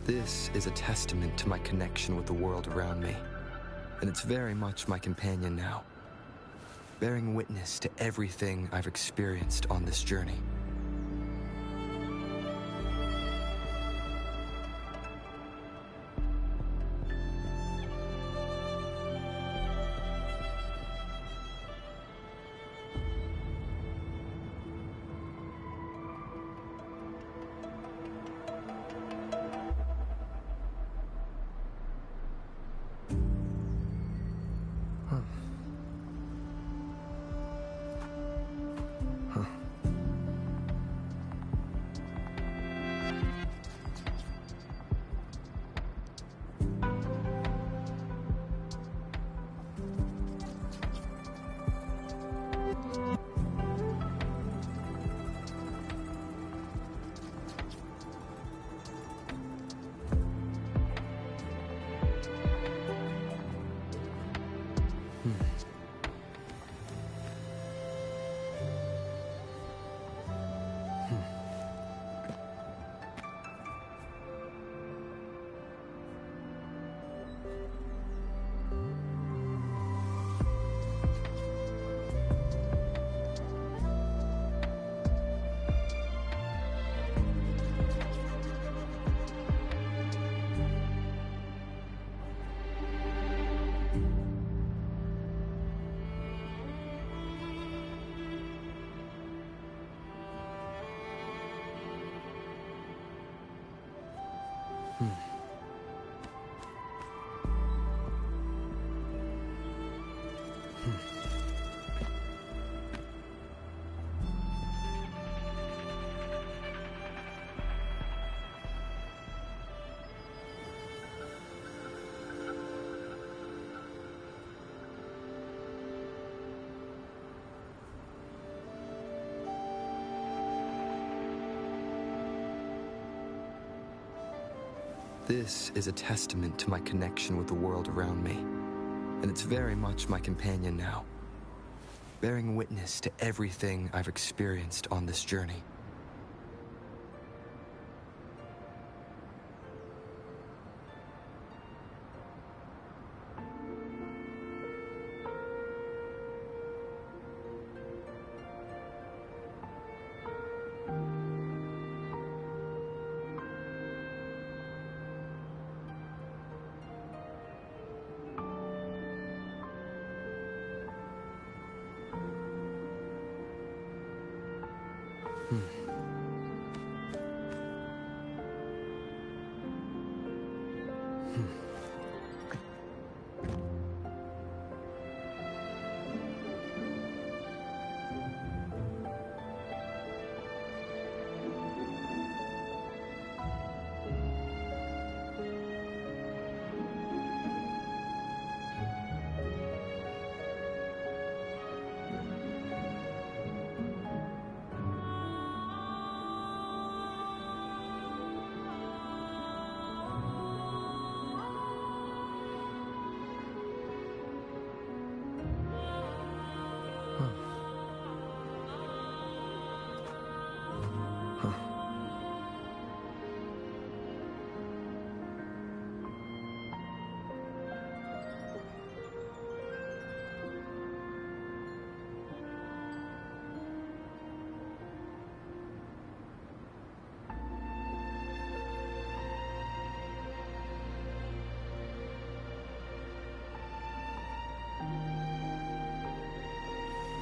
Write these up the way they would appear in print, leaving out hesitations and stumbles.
This is a testament to my connection with the world around me, and it's very much my companion now, bearing witness to everything I've experienced on this journey. This is a testament to my connection with the world around me, and it's very much my companion now, bearing witness to everything I've experienced on this journey.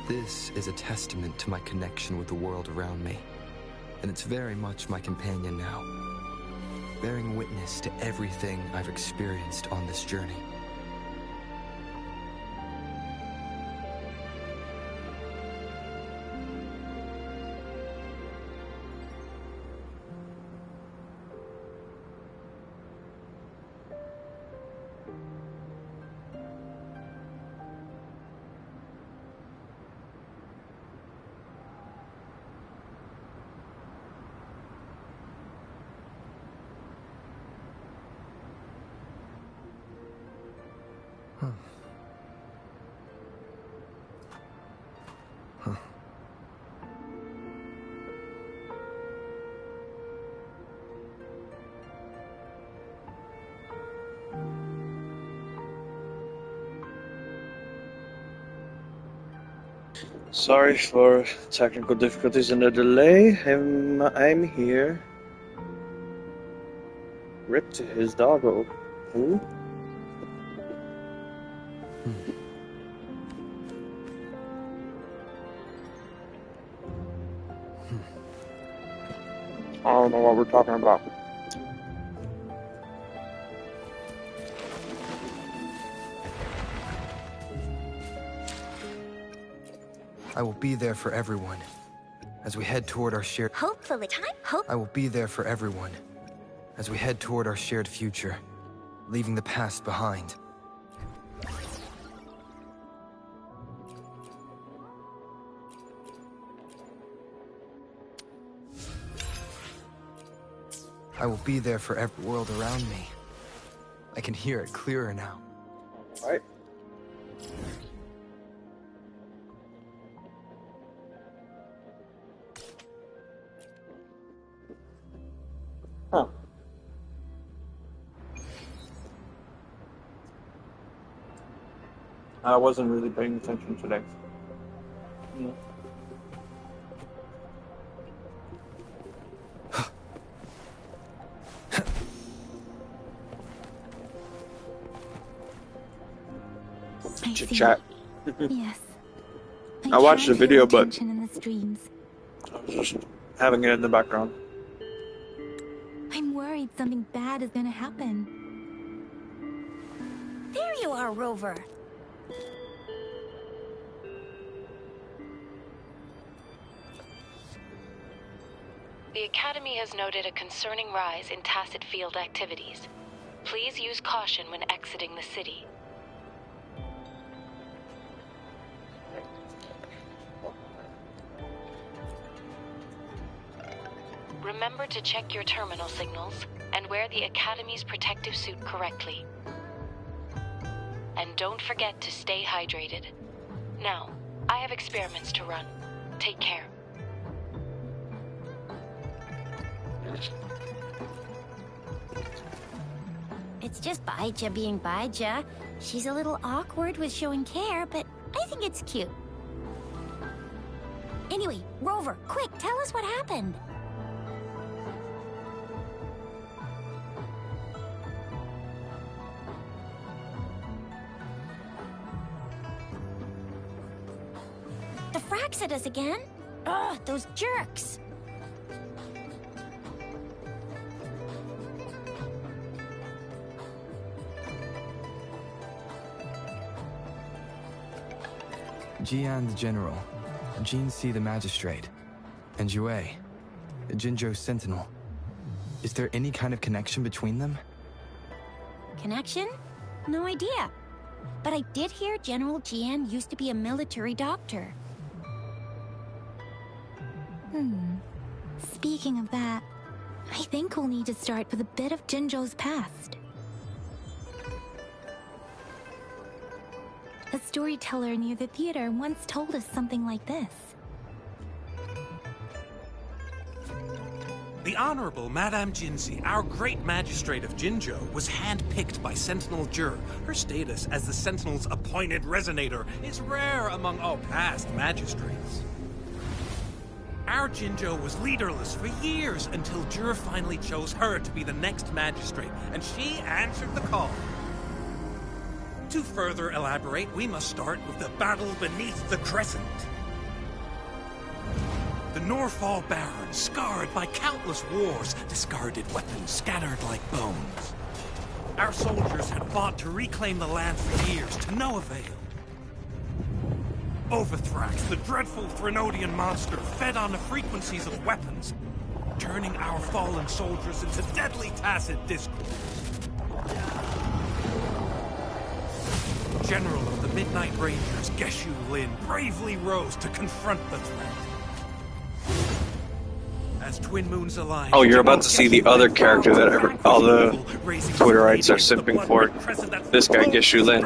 This is a testament to my connection with the world around me, and it's very much my companion now, bearing witness to everything I've experienced on this journey. Sorry for technical difficulties and the delay. I'm here. Rip to his doggo. Who? I don't know what we're talking about. I will be there for everyone as we head toward our shared... Hopefully, I will be there for everyone as we head toward our shared future, leaving the past behind. I will be there for every world around me. I can hear it clearer now. All right. Huh. I wasn't really paying attention today. Yeah. Chit chat. Yes. I watched the video, but in the streams. I was just having it in the background. I'm worried something bad is gonna happen. There you are, Rover. The Academy has noted a concerning rise in tacit field activities. Please use caution when exiting the city. Remember to check your terminal signals and wear the Academy's protective suit correctly. And don't forget to stay hydrated. Now, I have experiments to run. Take care. It's just Baija being Baija. She's a little awkward with showing care, but I think it's cute. Anyway, Rover, quick, tell us what happened. The Frax at us again? Ugh, those jerks! Jian the General, Jin Si the Magistrate, and Yue, Jinzhou's Sentinel. Is there any kind of connection between them? Connection? No idea. But I did hear General Jian used to be a military doctor. Speaking of that, I think we'll need to start with a bit of Jinzhou's past. A storyteller near the theater once told us something like this. The Honorable Madame Jinzi, our great magistrate of Jinzhou, was handpicked by Sentinel Jur. Her status as the Sentinel's appointed resonator is rare among all past magistrates. Our Jinzhou was leaderless for years until Jur finally chose her to be the next magistrate, and she answered the call. To further elaborate, we must start with the battle beneath the Crescent. The Norfall Baron, scarred by countless wars, discarded weapons scattered like bones. Our soldiers had fought to reclaim the land for years, to no avail. Overthrax, the dreadful Threnodian monster, fed on the frequencies of weapons, turning our fallen soldiers into deadly tacit discord. General of the Midnight Rangers, Geshu Lin, bravely rose to confront the threat. As Twin Moons align... Oh, you're about to see the other character that all the Twitterites are simping for. This guy, Geshu Lin.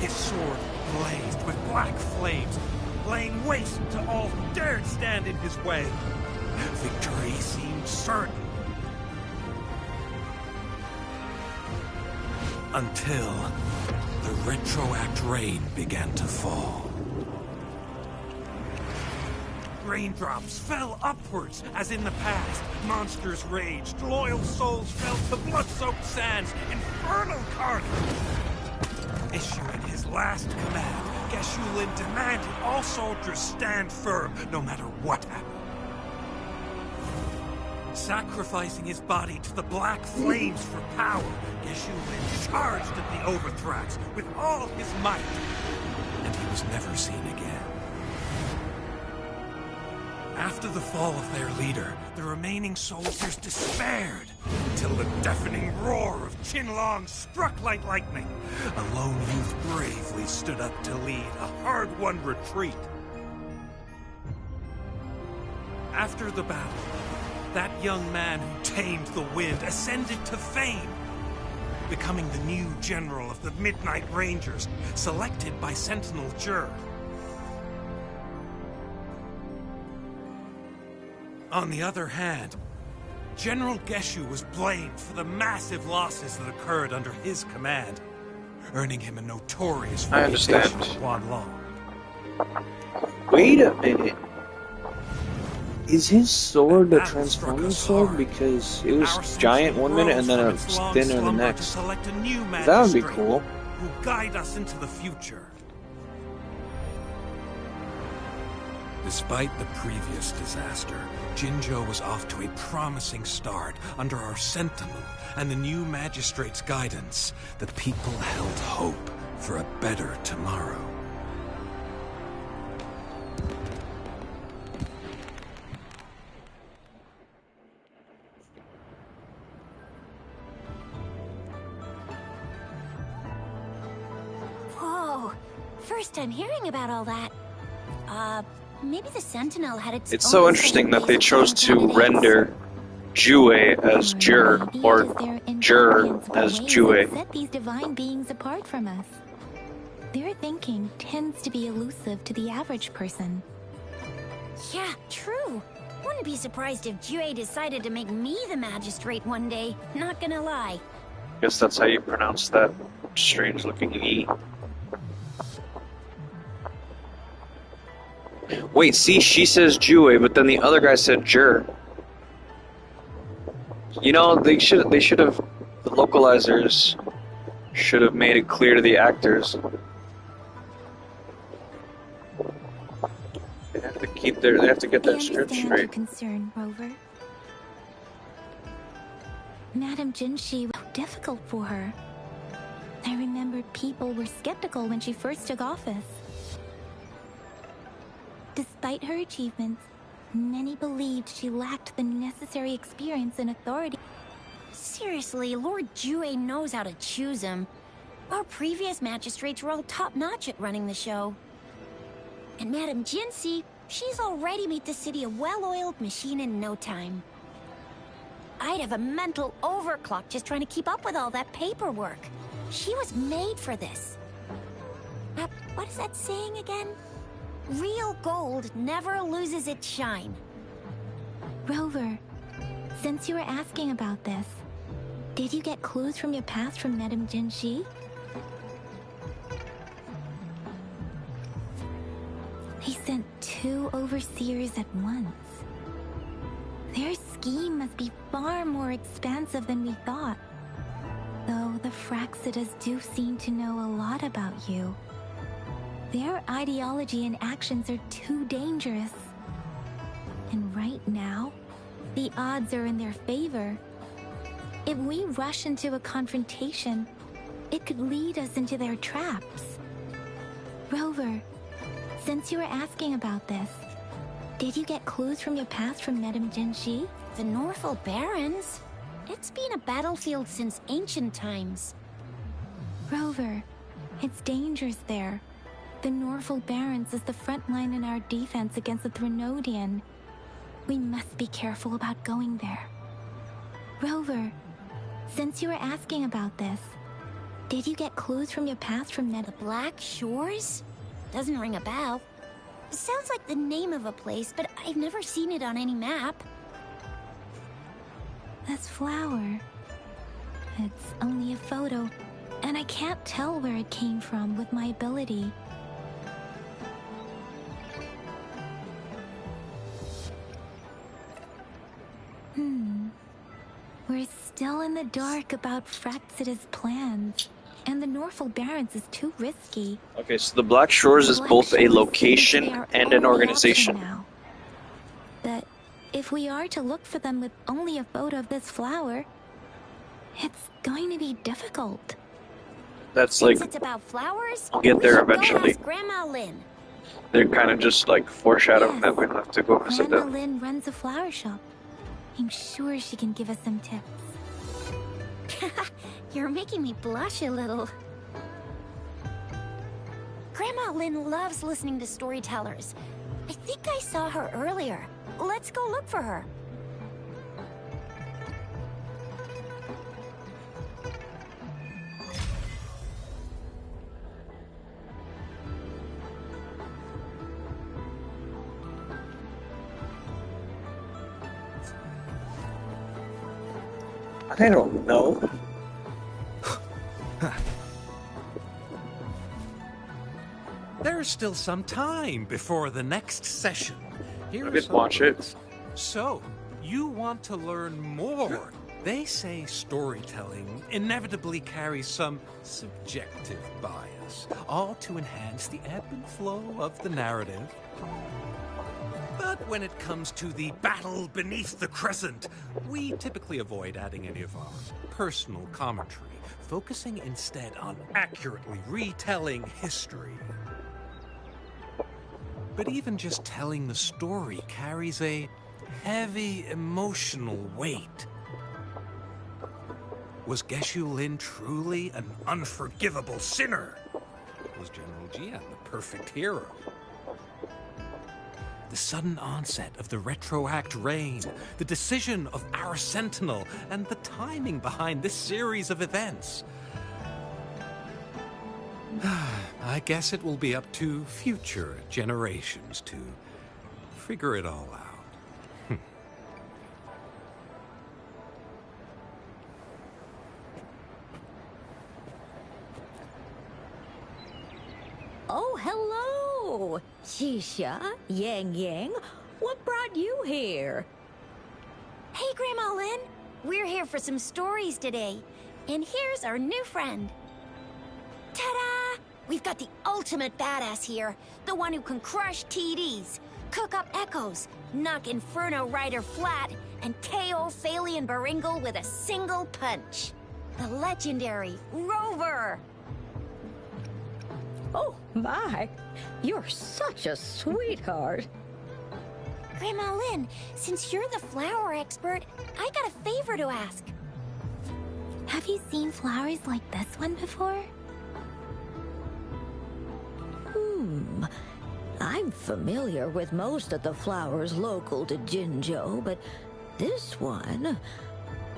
His sword blazed with black flames, laying waste to all who dared stand in his way. Victory seemed certain. Until the the retroact rain began to fall. Raindrops fell upwards, as in the past. Monsters raged, loyal souls fell to blood-soaked sands, infernal carnage. Issuing his last command, Geshu-Lin demanded all soldiers stand firm, no matter what happened. Sacrificing his body to the black flames for power, Geshu-Lin charged at the Overthrax with all his might, and he was never seen again. After the fall of their leader, the remaining soldiers despaired, until the deafening roar of Qinlong struck like lightning. A lone youth bravely stood up to lead a hard-won retreat. After the battle, that young man who tamed the wind ascended to fame, becoming the new general of the Midnight Rangers, selected by Sentinel Jur. On the other hand, General Geshu was blamed for the massive losses that occurred under his command, earning him a notorious reputation in Guanlong. Wait a minute. Is his sword a transforming sword? Because it was giant one minute and then it's thinner the next. That would be cool. Who guide us into the future. Despite the previous disaster, Jinzhou was off to a promising start under our Sentinel and the new magistrate's guidance. The people held hope for a better tomorrow. Whoa, first time hearing about all that. Maybe the Sentinel had its It's so interesting that they chose to render Jue as Jur, or Jur as Jue. Set these divine beings apart from us. Their thinking tends to be elusive to the average person. Yeah, true. Wouldn't be surprised if Jue decided to make me the magistrate one day. Not gonna lie. Guess that's how you pronounce that strange-looking E. Wait, see, she says Jue, but then the other guy said Jur. You know, they should have, the localizers should have made it clear to the actors. They have to keep they have to get that script straight. Your concern, Rover. Madame Jinshi was difficult for her. I remember people were skeptical when she first took office. Despite her achievements, many believed she lacked the necessary experience and authority. Seriously, Lord Jue knows how to choose him. Our previous magistrates were all top-notch at running the show. And Madame Jinsi, she's already made the city a well-oiled machine in no time. I'd have a mental overclock just trying to keep up with all that paperwork. She was made for this. What is that saying again? Real gold never loses its shine. Rover, since you were asking about this, did you get clues from your past from Madame Jinshi? He sent 2 overseers at once. Their scheme must be far more expansive than we thought. Though the Fraxidas do seem to know a lot about you. Their ideology and actions are too dangerous. And right now, the odds are in their favor. If we rush into a confrontation, it could lead us into their traps. Rover, since you were asking about this, did you get clues from your past from Madame Jinshi? The Norfolk Barrens? It's been a battlefield since ancient times. Rover, it's dangerous there. The Norfolk Barrens is the front line in our defense against the Threnodian. We must be careful about going there. Rover, since you were asking about this, did you get clues from your past from The Black Shores? Doesn't ring a bell. Sounds like the name of a place, but I've never seen it on any map. This flower. It's only a photo, and I can't tell where it came from with my ability. We're still in the dark about Fraxida's plans, and the Norfolk Barrens is too risky. Okay, so the Black Shores is both a location and an organization. Now. But if we are to look for them with only a photo of this flower, it's going to be difficult. That's like, Since it's about flowers, I'll get there eventually. Grandma Lynn. They're kind of just like foreshadowing that we don't have to go visit Grandma them. Lynn runs a flower shop. I'm sure she can give us some tips. You're making me blush a little. Grandma Lynn loves listening to storytellers. I think I saw her earlier. Let's go look for her. I don't know. There's still some time before the next session. I did watch it. So, you want to learn more? They say storytelling inevitably carries some subjective bias, all to enhance the ebb and flow of the narrative. But when it comes to the battle beneath the crescent, we typically avoid adding any of our personal commentary, focusing instead on accurately retelling history. But even just telling the story carries a heavy emotional weight. Was Geshu Lin truly an unforgivable sinner? Was General Jian the perfect hero? The sudden onset of the retroact rain, the decision of our sentinel, and the timing behind this series of events. I guess it will be up to future generations to figure it all out. Oh, hello! Shisha, Yang Yang, what brought you here? Hey, Grandma Lynn. We're here for some stories today. And here's our new friend. Ta-da! We've got the ultimate badass here. The one who can crush TDs, cook up echoes, knock Inferno Rider flat, and KO Phalian Baringle with a single punch. The legendary Rover! Oh, my! You're such a sweetheart. Grandma Lynn, since you're the flower expert, I got a favor to ask. Have you seen flowers like this one before? I'm familiar with most of the flowers local to Jinzhou, but this one...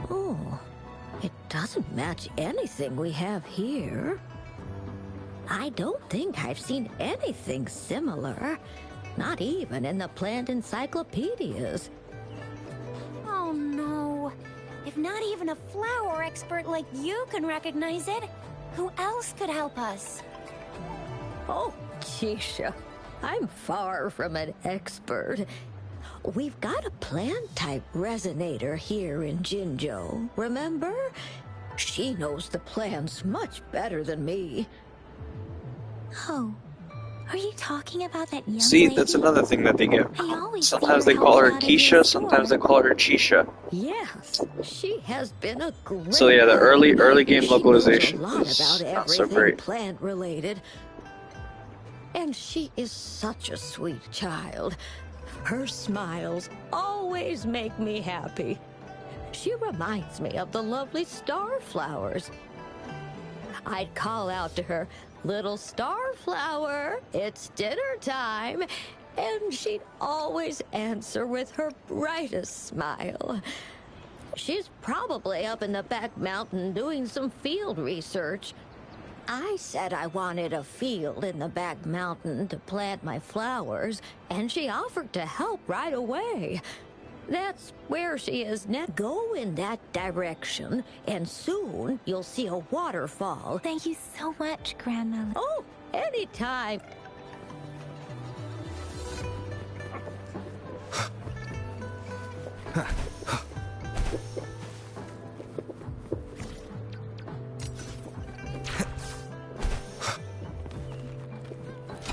Oh, it doesn't match anything we have here. I don't think I've seen anything similar. Not even in the plant encyclopedias. Oh no. If not even a flower expert like you can recognize it, who else could help us? Oh, Jisha, I'm far from an expert. We've got a plant-type resonator here in Jinzhou, remember? She knows the plants much better than me. Oh, are you talking about that young See, lady? that's another thing that they get. I always Sometimes see they call her help out in Keisha, the sometimes they store. call her Chisha. Yes, she has been a great... So yeah, the early game She localization knows a lot was about not so everything great. plant-related. And she is such a sweet child. Her smiles always make me happy. She reminds me of the lovely starflowers. I'd call out to her, "Little starflower, it's dinner time," and she'd always answer with her brightest smile. She's probably up in the back mountain doing some field research. I said I wanted a field in the back mountain to plant my flowers, and she offered to help right away. That's where she is now. Go in that direction, and soon you'll see a waterfall. Thank you so much, Grandma. Oh, anytime.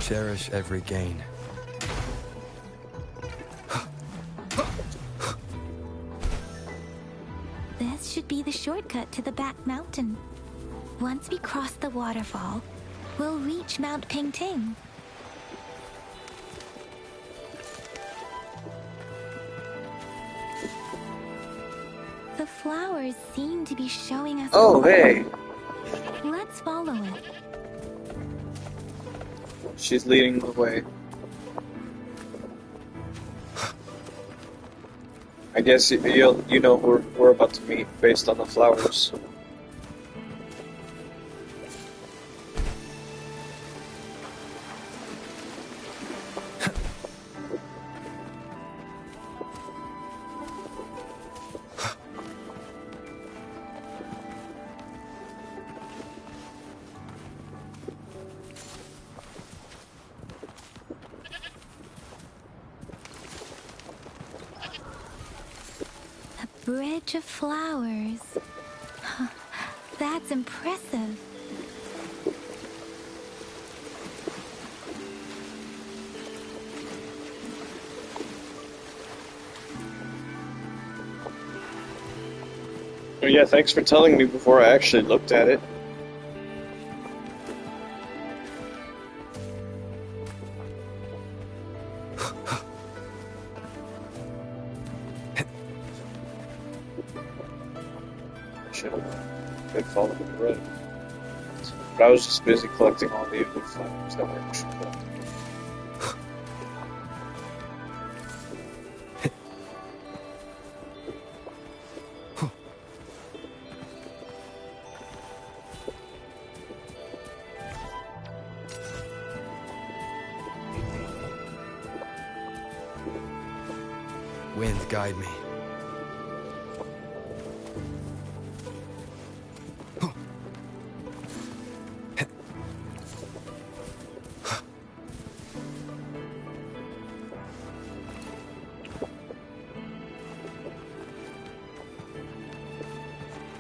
Cherish every gain. This should be the shortcut to the back mountain. Once we cross the waterfall, we'll reach Mount Pingting. The flowers seem to be showing us. Oh, hey. Let's follow it. She's leading the way. I guess you know who we're about to meet based on the flowers. Bridge of flowers. That's impressive. Oh, yeah, thanks for telling me before I actually looked at it. Should have been following the road. But I was just busy collecting all the other flowers that were actually collected. Wind, guide me.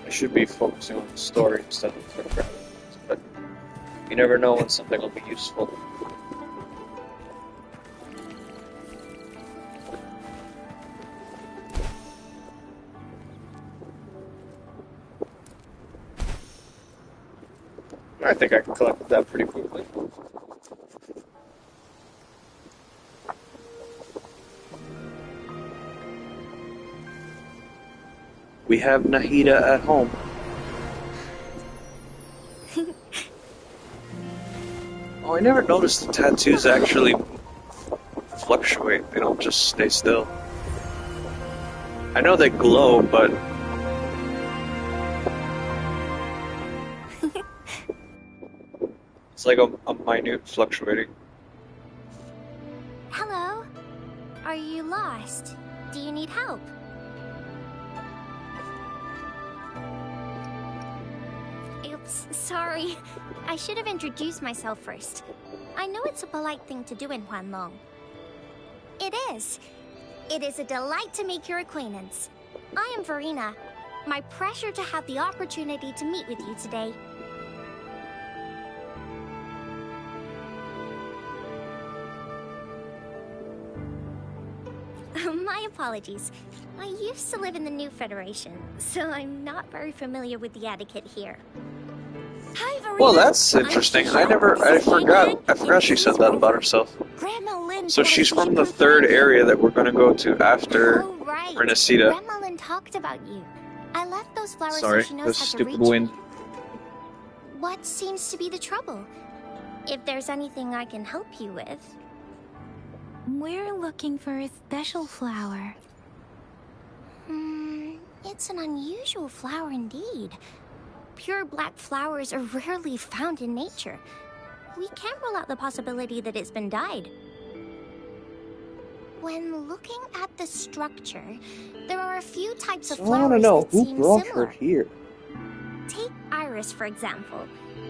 I should be focusing on the story instead of the background, but you never know when something will be useful. I think I can collect that pretty quickly. We have Nahida at home. Oh, I never noticed the tattoos actually fluctuate. They don't just stay still. I know they glow, but... it's like a minute fluctuating. Hello? Are you lost? Do you need help? Oops, sorry. I should have introduced myself first. I know it's a polite thing to do in Huanlong. It is. It is a delight to make your acquaintance. I am Verena. My pleasure to have the opportunity to meet with you today. My apologies. I used to live in the New Federation, so I'm not very familiar with the etiquette here. Hi, Verena. Well, that's interesting. I forgot she said that about herself. Grandma Lynn. So she's from the third area that we're gonna go to after Oh, right. Renesita. Grandma Lynn talked about you. I left those flowers Sorry, so she the knows how to stupid reach wind. you. What seems to be the trouble? If there's anything I can help you with. We're looking for a special flower. It's an unusual flower indeed. Pure black flowers are rarely found in nature. We can't rule out the possibility that it's been dyed. When looking at the structure, there are a few types of So I want to flowers know that who seem brought similar. her here. Take Iris, for example.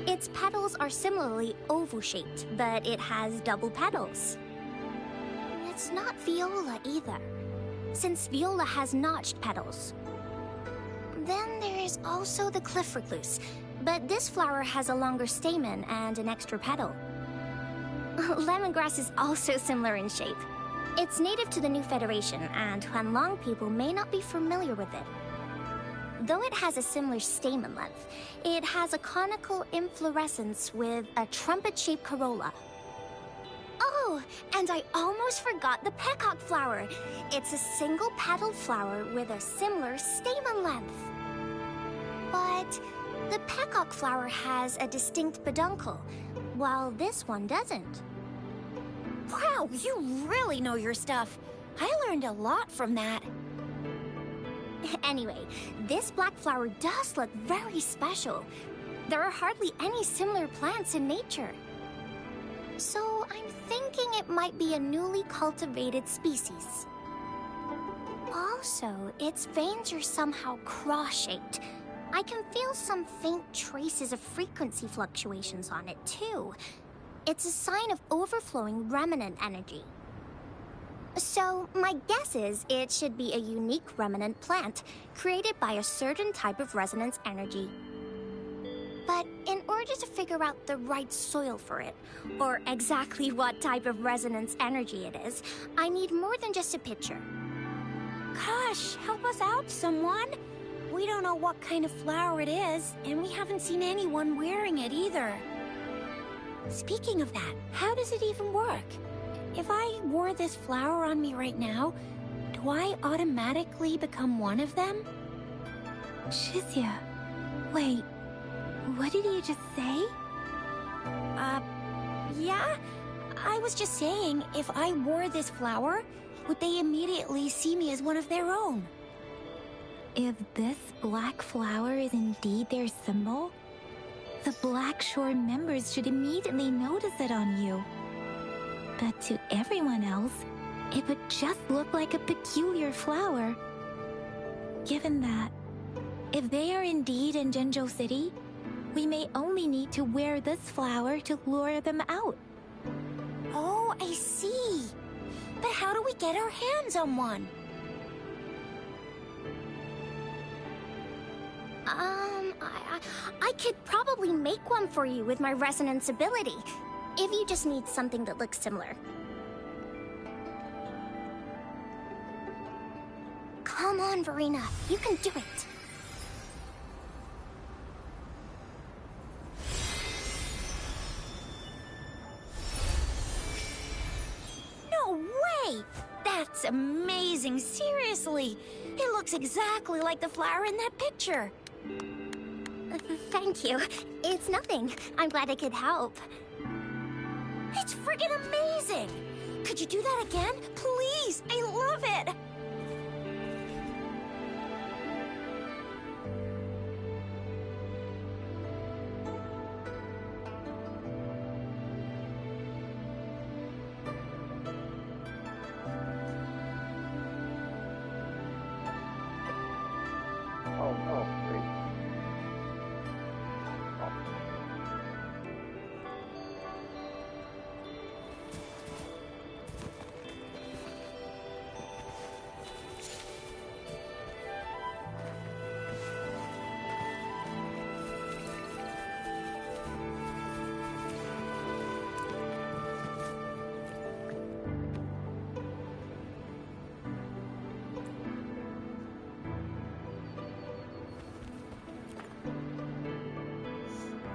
Its petals are similarly oval-shaped, but it has double petals. It's not Viola either, since Viola has notched petals. Then there is also the cliff recluse, but this flower has a longer stamen and an extra petal. Lemongrass is also similar in shape. It's native to the New Federation, and Huanlong people may not be familiar with it. Though it has a similar stamen length, it has a conical inflorescence with a trumpet-shaped corolla. Oh, and I almost forgot the peacock flower. It's a single-petaled flower with a similar stamen length. But the peacock flower has a distinct peduncle, while this one doesn't. Wow, you really know your stuff. I learned a lot from that. Anyway, this black flower does look very special. There are hardly any similar plants in nature. So I'm thinking it might be a newly cultivated species. Also, its veins are somehow cross-shaped. I can feel some faint traces of frequency fluctuations on it, too. It's a sign of overflowing remnant energy. So, my guess is it should be a unique remnant plant, created by a certain type of resonance energy. But in order to figure out the right soil for it, or exactly what type of resonance energy it is, I need more than just a picture. Gosh, help us out, someone. We don't know what kind of flower it is, and we haven't seen anyone wearing it either. Speaking of that, how does it even work? If I wore this flower on me right now, do I automatically become one of them? Shizia, wait, what did you just say? Yeah? I was just saying, if I wore this flower, would they immediately see me as one of their own? If this black flower is indeed their symbol, the Black Shore members should immediately notice it on you. But to everyone else, it would just look like a peculiar flower. Given that, if they are indeed in Jinzhou City, we may only need to wear this flower to lure them out. Oh, I see. But how do we get our hands on one? I could probably make one for you with my resonance ability, if you just need something that looks similar. Come on, Verena, you can do it. No way! That's amazing, seriously. It looks exactly like the flower in that picture. Thank you. It's nothing. I'm glad I could help. It's friggin' amazing! Could you do that again? Please! I love it! Oh no, wait.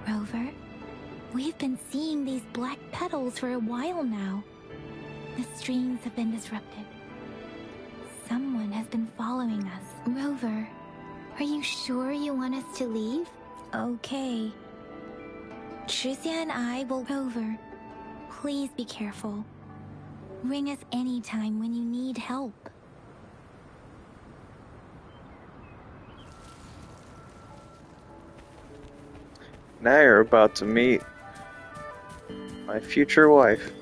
Rover, we've been seeing these black petals for a while now. The streams have been disrupted. Someone has been following us. Rover, are you sure you want us to leave? Okay. Shizia and I will... Rover, please be careful. Ring us anytime when you need help. Now you're about to meet my future wife.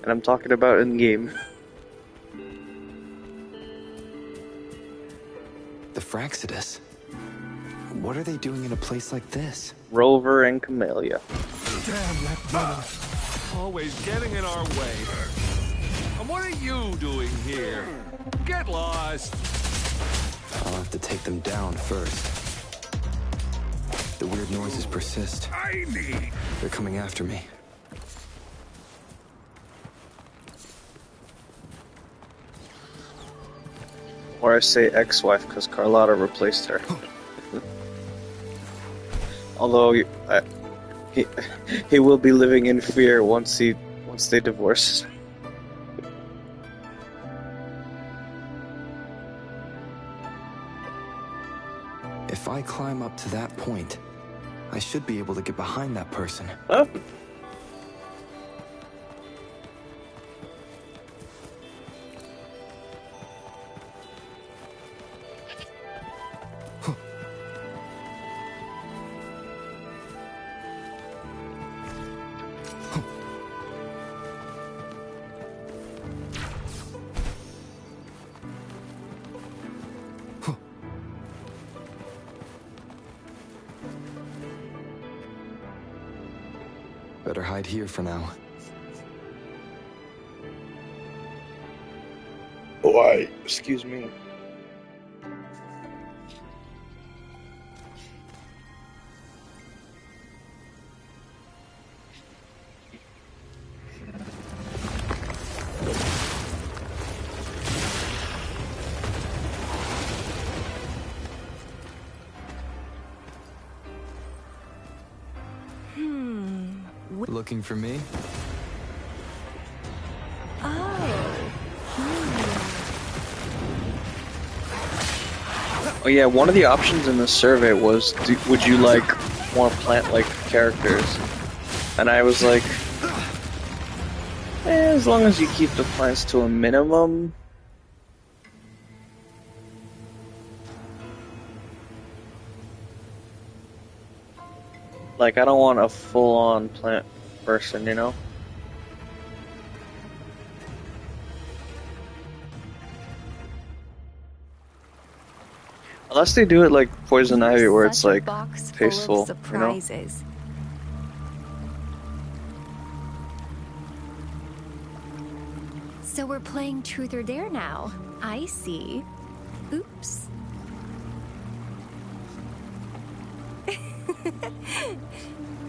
And I'm talking about in-game. The Fraxidus. What are they doing in a place like this? Rover and Camellia. Damn that brother. Always getting in our way. And what are you doing here? Get lost. I'll have to take them down first. The weird noises persist. They're coming after me. Or I say ex-wife because Carlotta replaced her. Although he will be living in fear once they divorce. If I climb up to that point, I should be able to get behind that person. Huh? Better hide here for now. Why? Excuse me. Looking for me? Oh yeah, one of the options in the survey was, would you like more plant-like characters? And I was like, as long as you keep the plants to a minimum. Like, I don't want a full-on plant person, you know? Unless they do it like Poison Ivy, where it's like tasteful, surprises. So we're playing Truth or Dare now. I see. Oops.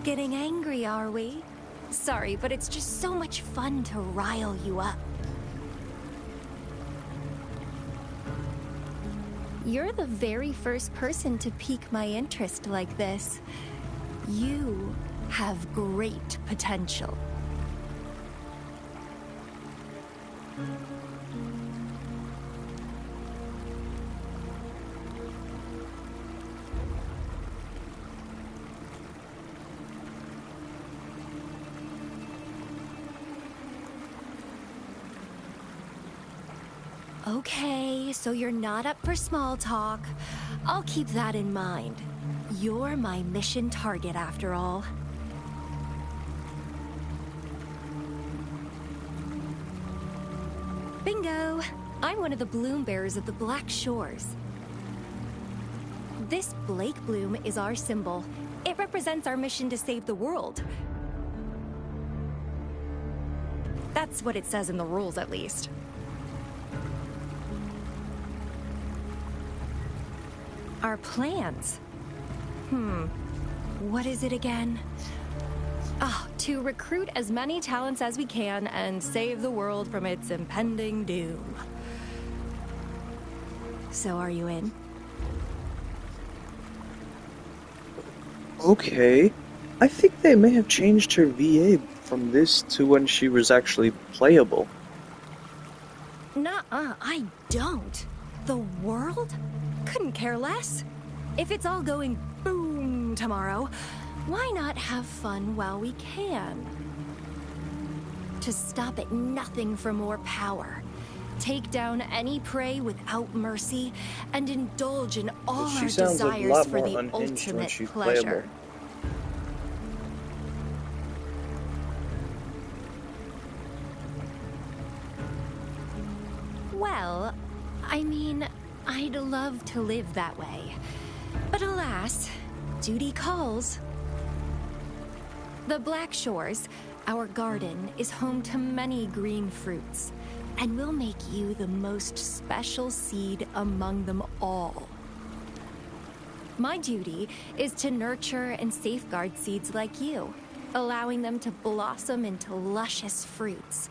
Getting angry, are we? Sorry, but it's just so much fun to rile you up. You're the very first person to pique my interest like this. You have great potential. Okay, so you're not up for small talk. I'll keep that in mind. You're my mission target, after all. Bingo! I'm one of the bloom bearers of the Black Shores. This Blake bloom is our symbol. It represents our mission to save the world. That's what it says in the rules, at least. Our plans? What is it again? To recruit as many talents as we can and save the world from its impending doom. So are you in? Okay. I think they may have changed her VA from this to when she was actually playable. Nuh-uh, I don't. The world? Couldn't care less. If it's all going boom tomorrow, why not have fun while we can? To stop at nothing for more power, take down any prey without mercy, and indulge in all our desires for the ultimate pleasure. Playable. Well, I mean, I'd love to live that way. But alas, duty calls. The Black Shores, our garden, is home to many green fruits, and will make you the most special seed among them all. My duty is to nurture and safeguard seeds like you, allowing them to blossom into luscious fruits.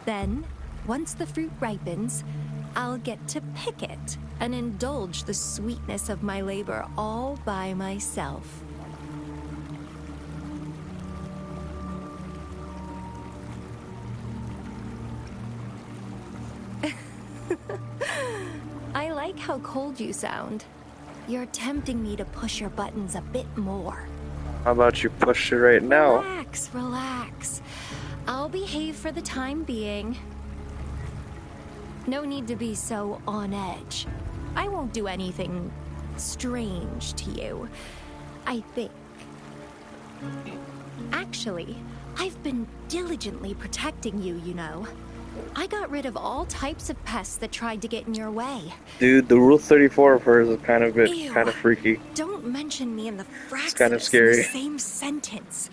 Then, once the fruit ripens, I'll get to pick it and indulge the sweetness of my labor all by myself. I like how cold you sound. You're tempting me to push your buttons a bit more. How about you push it right now? Relax, relax. I'll behave for the time being. No need to be so on edge. I won't do anything strange to you, I think. Actually, I've been diligently protecting you, you know. I got rid of all types of pests that tried to get in your way. Dude, the Rule 34 of hers is kind of freaky. Don't mention me and the Fraxis It's kind of scary. in the same sentence.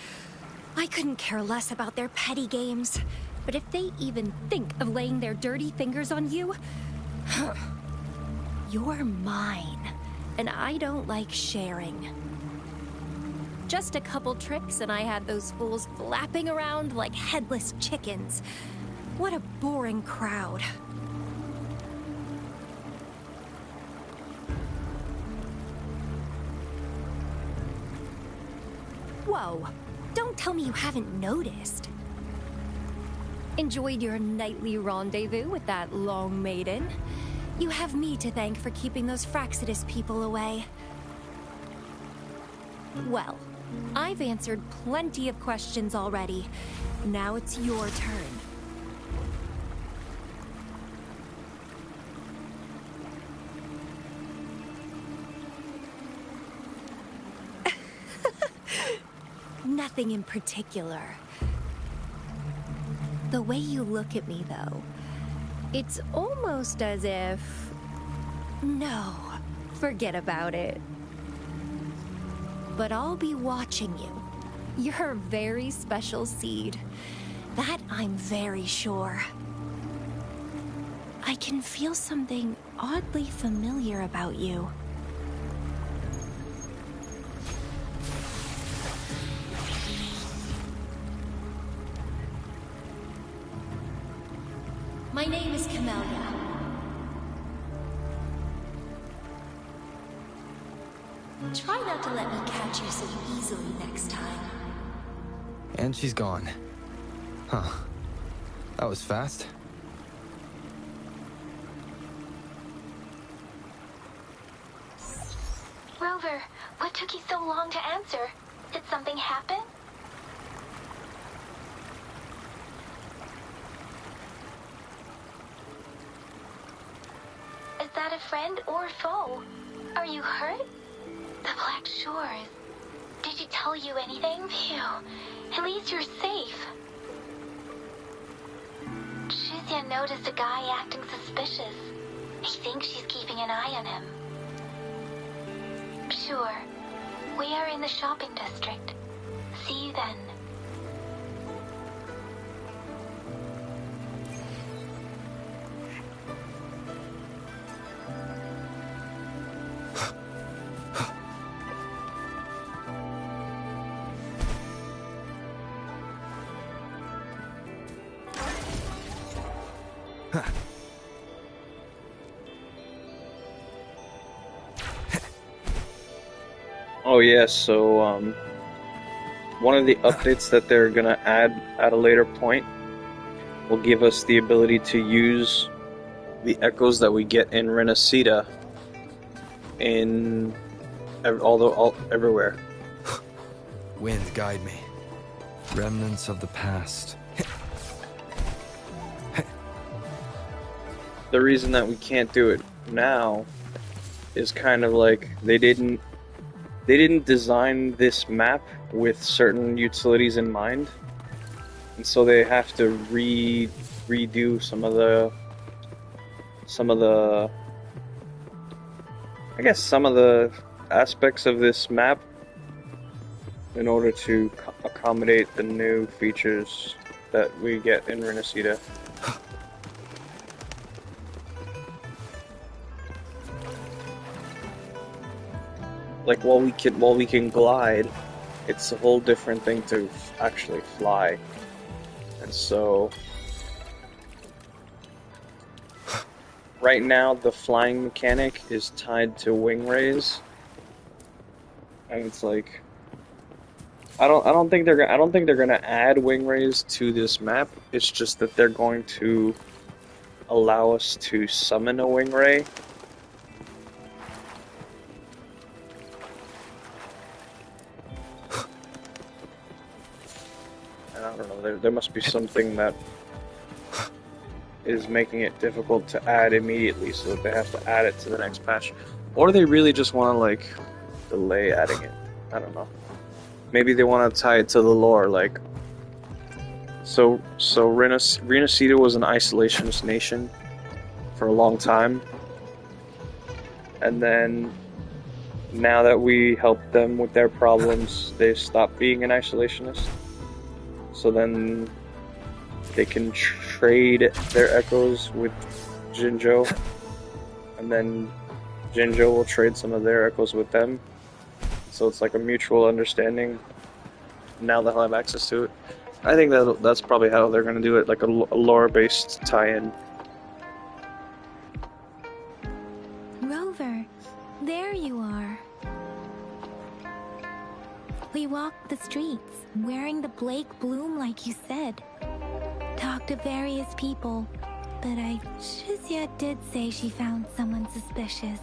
I couldn't care less about their petty games, but if they even think of laying their dirty fingers on you, you're mine, and I don't like sharing. Just a couple tricks and I had those fools flapping around like headless chickens. What a boring crowd. Whoa, don't tell me you haven't noticed. Enjoyed your nightly rendezvous with that long maiden? You have me to thank for keeping those Fraxidus people away. Well, I've answered plenty of questions already. Now it's your turn. Nothing in particular. The way you look at me, though, it's almost as if... No, forget about it. But I'll be watching you. You're a very special seed. That I'm very sure. I can feel something oddly familiar about you. My name is Camellia. Try not to let me catch you so easily next time. And she's gone. Huh. That was fast. Rover, what took you so long to answer? Did something happen? Is that a friend or foe? Are you hurt? The Black Shores. Did she tell you anything? Phew. At least you're safe. Shuzia noticed a guy acting suspicious. He thinks she's keeping an eye on him. Sure. We are in the shopping district. See you then. Oh yes, so one of the updates that they're gonna add at a later point will give us the ability to use the echoes that we get in Renacida in everywhere. Wind, guide me. Remnants of the past. The reason that we can't do it now is kind of like they didn't design this map with certain utilities in mind, and so they have to redo some of some of the aspects of this map in order to accommodate the new features that we get in Renacida. Like while we can glide, it's a whole different thing to actually fly. And so right now the flying mechanic is tied to wing rays. And it's like I don't think they're gonna add wing rays to this map. It's just that they're going to allow us to summon a wing ray. And I don't know. There must be something that is making it difficult to add immediately, so that they have to add it to the next patch, or they really just want to like delay adding it. I don't know. Maybe they want to tie it to the lore, like... So Renacida was an isolationist nation for a long time. And then, now that we helped them with their problems, they stopped being an isolationist. So then, they can trade their echoes with Jinzhou. And then, Jinzhou will trade some of their echoes with them. So it's like a mutual understanding. Now they'll have access to it. I think that's probably how they're going to do it, like a lore-based tie-in. Rover, there you are. We walked the streets, wearing the Blake bloom like you said. Talked to various people, but Shizia did say she found someone suspicious.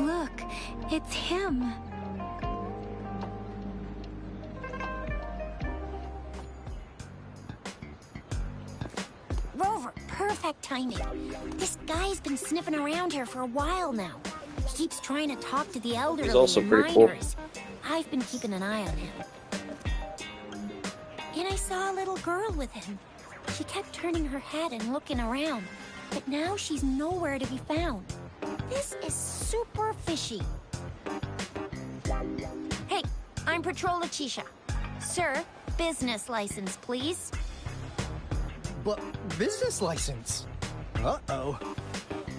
Look, it's him. Rover, perfect timing. This guy's been sniffing around here for a while now. He keeps trying to talk to the elderly He's also and pretty cool. miners. I've been keeping an eye on him. And I saw a little girl with him. She kept turning her head and looking around, but now she's nowhere to be found. This is super fishy. Hey, I'm Patrol Letitia. Sir, business license, please. But business license? Uh-oh.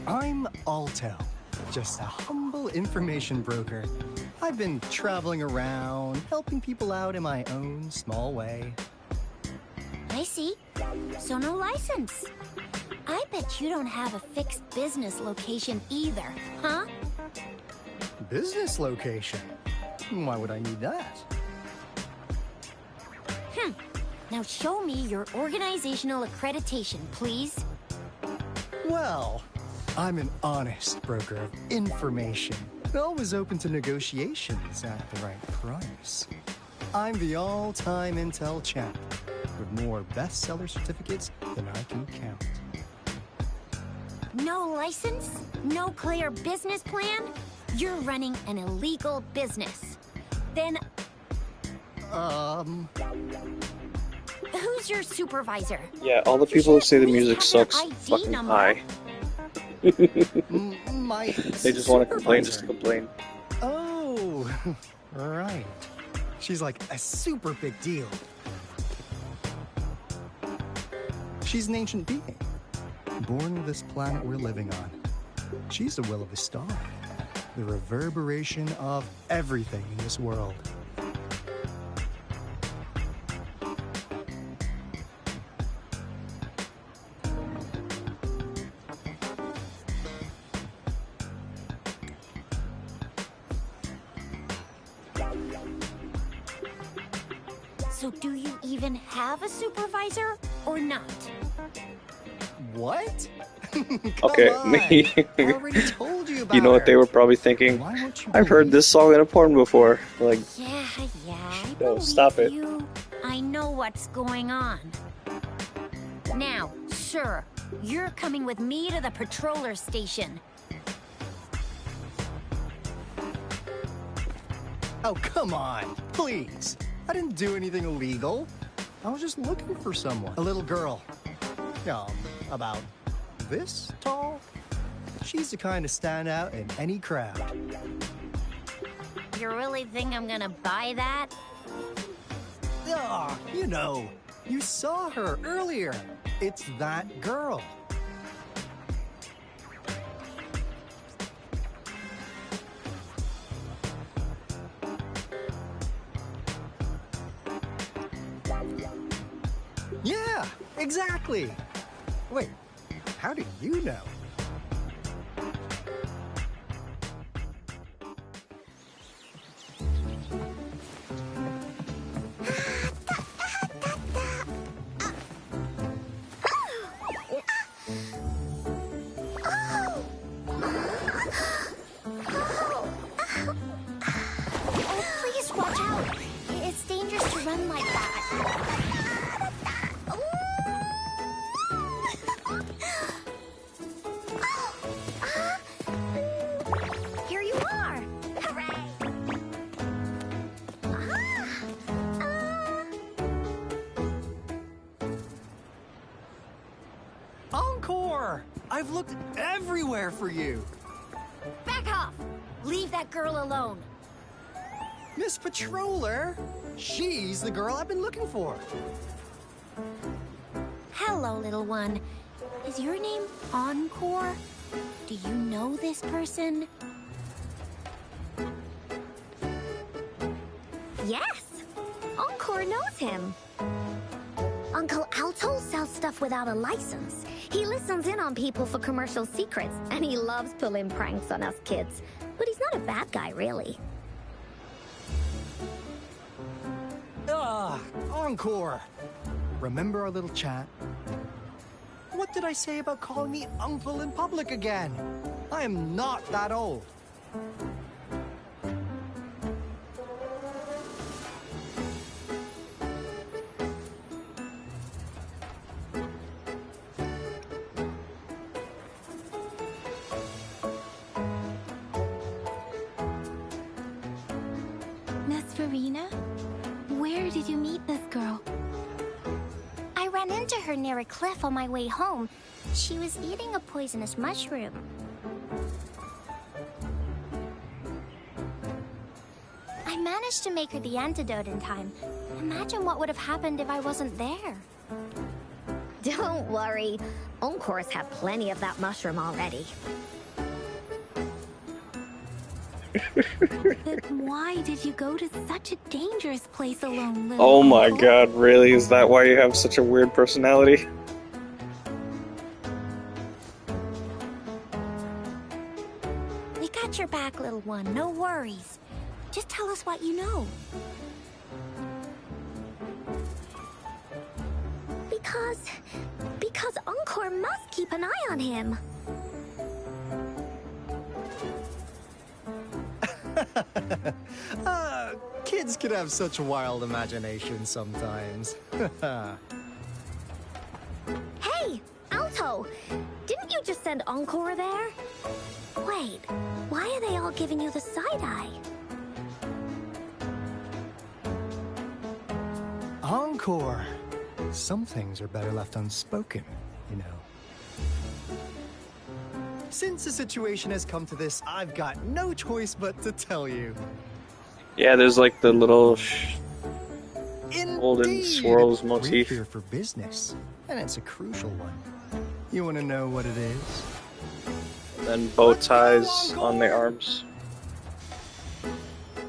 I'm Alto, just a humble information broker. I've been traveling around, helping people out in my own small way. I see. So no license. I bet you don't have a fixed business location either, huh? Business location? Why would I need that? Now show me your organizational accreditation, please. Well, I'm an honest broker of information. Always open to negotiations at the right price. I'm the all-time intel champ, with more bestseller certificates than I can count. No license? No clear business plan? You're running an illegal business. Then... Who's your supervisor? Yeah, all the people who say the music have sucks their ID fucking number. high. My They just want to complain just to complain. Oh, right. She's like a super big deal. She's an ancient being, born to this planet we're living on. She's the will of the star, the reverberation of everything in this world. So do you even have a supervisor or not? What? Come Okay, on. me. I already told you about You know what they her. were probably thinking? Why won't you I've heard believe this song in a porn before. Like, Yeah, I No, believe stop it. you. I know what's going on. Now, sir, you're coming with me to the patroller station. Oh, come on, please. I didn't do anything illegal. I was just looking for someone. A little girl. About this tall? She's the kind to stand out in any crowd. You really think I'm gonna buy that? Ah, you know, you saw her earlier. It's that girl. Yeah, exactly. Wait, how do you know? Oh, please watch out. It's dangerous to run like that. Here you are. Hooray! Encore! I've looked everywhere for you. Back off! Leave that girl alone. Miss Patroller, she's the girl I've been looking for. Hello, little one. Is your name Encore? Do you know this person? Yes! Encore knows him. Uncle Alto sells stuff without a license. He listens in on people for commercial secrets, and he loves pulling pranks on us kids. But he's not a bad guy, really. Ah, Encore! Remember our little chat? What did I say about calling me uncle in public again? I am not that old. Nesferina? Where did you meet this girl? I ran into her near a cliff on my way home. She was eating a poisonous mushroom. I managed to make her the antidote in time. Imagine what would have happened if I wasn't there. Don't worry. Encore's had plenty of that mushroom already. But why did you go to such a dangerous place alone, little Oh my uncle? god, really? Is that why you have such a weird personality? We got your back, little one. No worries. Just tell us what you know. Because Encore must keep an eye on him. Kids can have such wild imaginations sometimes. Hey, Alto! Didn't you just send Encore there? Wait, why are they all giving you the side-eye? Encore! Some things are better left unspoken, you know. Since the situation has come to this, I've got no choice but to tell you. Yeah, there's like the little golden Indeed. swirls We're motif. here for business, and it's a crucial one. You want to know what it is? Then bow ties on the arms.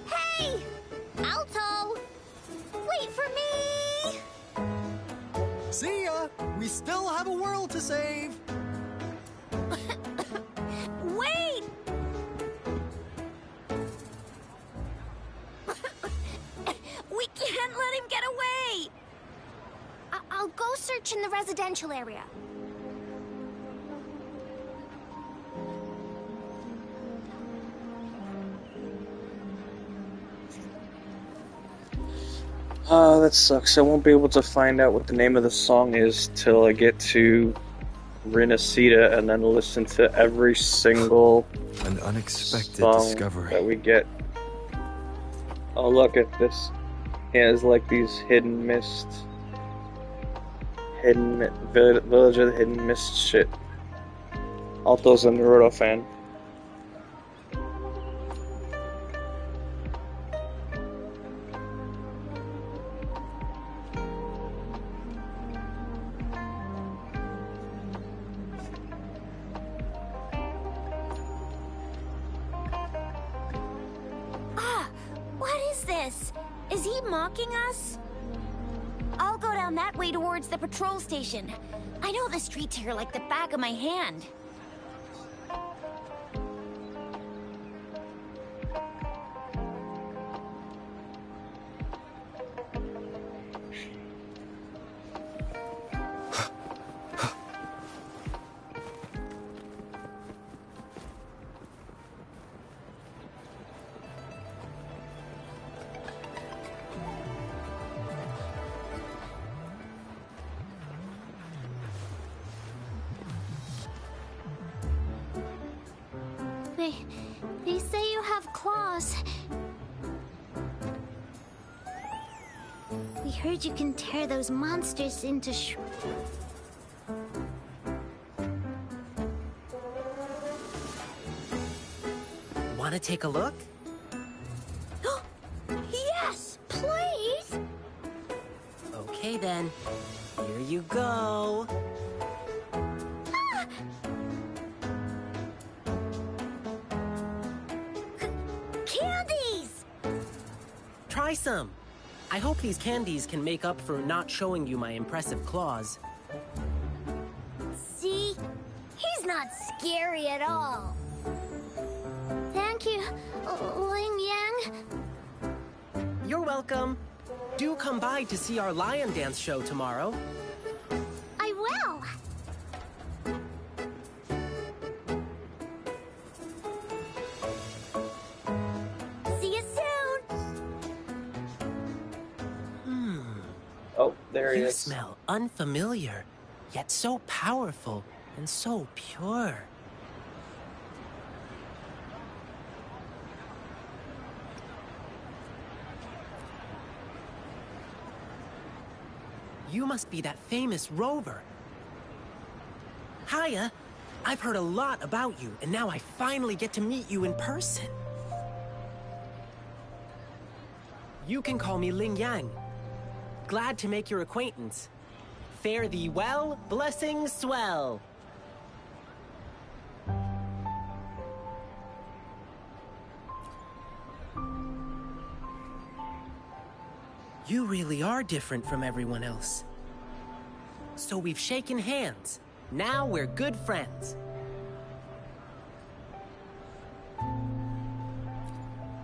Hey! Alto! Wait for me! See ya! We still have a world to save! Wait! We can't let him get away! I'll go search in the residential area. That sucks. I won't be able to find out what the name of the song is till I get to Renacida and then listen to every single An unexpected song discovery. that we get. Oh, look at this. Yeah, it's like these hidden mist. Village of the Hidden Mist shit. Alto's a Naruto fan. What is this? Is he mocking us? I'll go down that way towards the patrol station. I know the streets here like the back of my hand. They say you have claws. We heard you can tear those monsters into Want to take a look? Yes, please! Okay then. Here you go. Candies! Try some. I hope these candies can make up for not showing you my impressive claws. See? He's not scary at all. Thank you, Ling Yang. You're welcome. Do come by to see our lion dance show tomorrow. I will. See you soon. Oh, there he You is. smell unfamiliar, yet so powerful and so pure. You must be that famous rover. Hiya, I've heard a lot about you, and now I finally get to meet you in person. You can call me Ling Yang. Glad to make your acquaintance. Fare thee well, blessings swell. You really are different from everyone else. So we've shaken hands. Now we're good friends.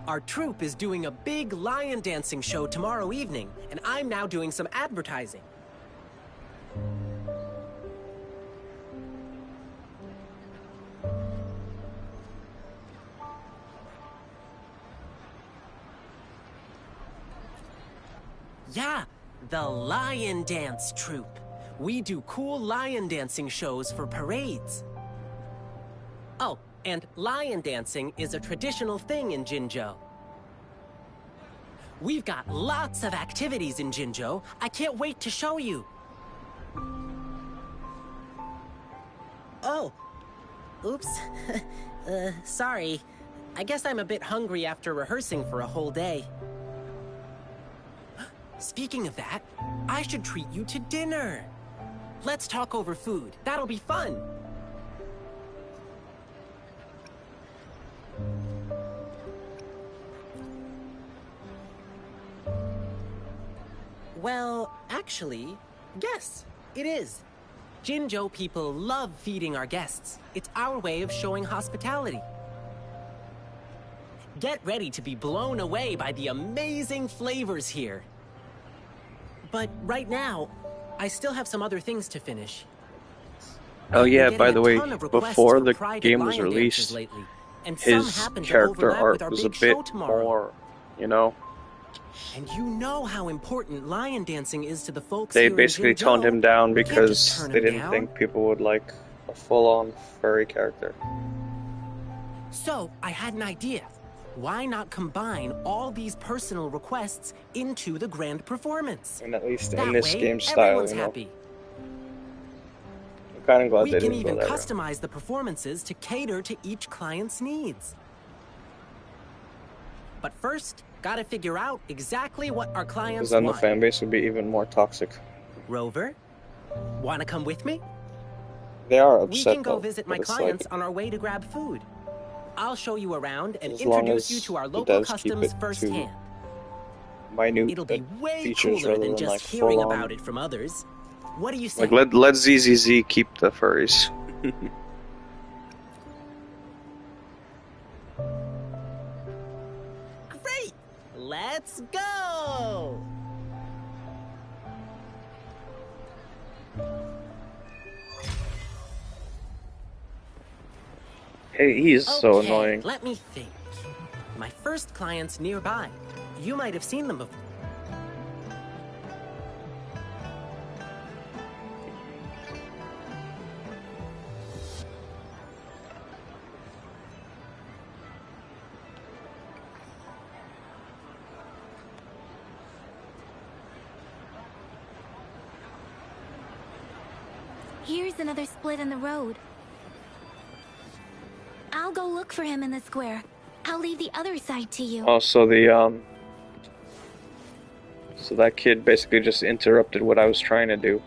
Our troupe is doing a big lion dancing show tomorrow evening, and I'm now doing some advertising. Yeah, the Lion Dance Troupe. We do cool lion dancing shows for parades. Oh, and lion dancing is a traditional thing in Jinzhou. We've got lots of activities in Jinzhou. I can't wait to show you. Oh, oops. Sorry. I guess I'm a bit hungry after rehearsing for a whole day. Speaking of that, I should treat you to dinner. Let's talk over food. That'll be fun. Well, actually, yes, it is. Jinzhou people love feeding our guests. It's our way of showing hospitality. Get ready to be blown away by the amazing flavors here. But right now, I still have some other things to finish. Oh yeah, by the way, Getting a ton of requests before for the private game was lion dances released, lately, and some his happen to character overlap art with our was a big bit show tomorrow. more, you know. And you know how important lion dancing is to the folks They here in basically Jinzhou. toned him down You can't just because turn they him didn't down. think people would like a full-on furry character. So, I had an idea. Why not combine all these personal requests into the grand performance? And at least That in this way, game style, everyone's you know. happy. kind of glad We they can didn't go even that route. customize the performances to cater to each client's needs. But first, gotta figure out exactly what our Because clients then the want. fan base would be even more toxic. Rover, wanna come with me? They are We upset can go though, visit but my it's clients like, on our way to grab food. I'll show you around and as long introduce as you to our the local devs keep customs it to firsthand. minute It'll be way features cooler rather than than just like hearing full on. about it from others. What do you say? Like let ZZZ keep the furries. Great! Let's go! Hey, he is so Okay, annoying. let me think. My first client's nearby. You might have seen them before. Here's another split in the road. I'll go look for him in the square. I'll leave the other side to you. Oh, so the so that kid basically just interrupted what I was trying to do.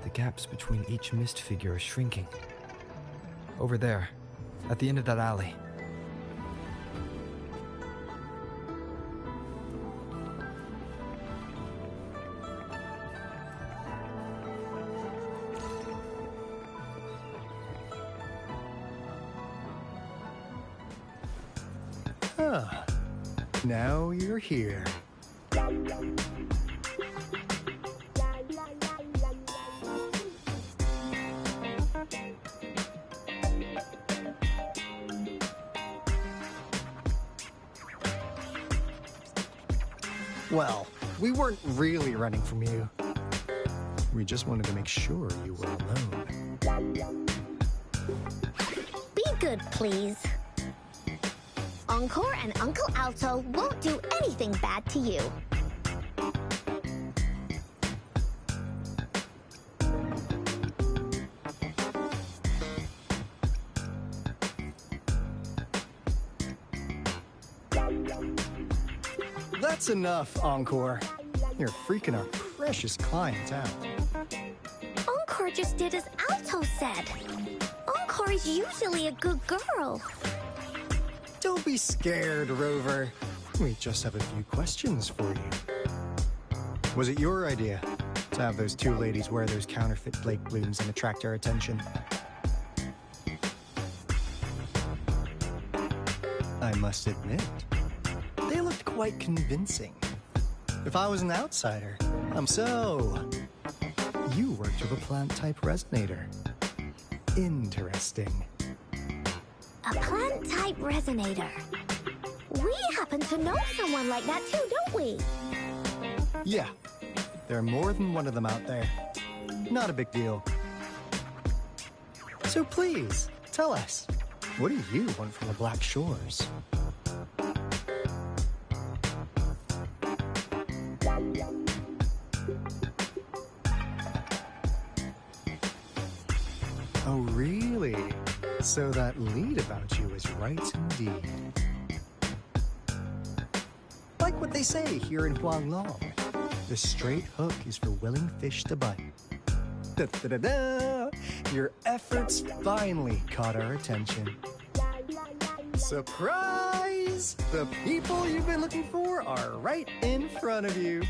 The gaps between each mist figure are shrinking. Over there, at the end of that alley. Huh. Now you're here. Well, we weren't really running from you. We just wanted to make sure you were alone. Be good, please. Encore and Uncle Alto won't do anything bad to you. That's enough, Encore. You're freaking our precious client out. Encore just did as Alto said. Encore is usually a good girl. Don't be scared, Rover. We just have a few questions for you. Was it your idea to have those two ladies wear those counterfeit Blake blooms and attract our attention? I must admit, they looked quite convincing. If I was an outsider, so you worked with a plant-type resonator. Interesting. A plant-type resonator. We happen to know someone like that too, don't we? Yeah, there are more than one of them out there. Not a big deal. So please, tell us, what do you want from the Black Shores? Oh, really? So that lead about you is right indeed. Like what they say here in Huanglong, the straight hook is for willing fish to bite. Da-da-da-da! Your efforts finally caught our attention. Surprise! The people you've been looking for are right in front of you.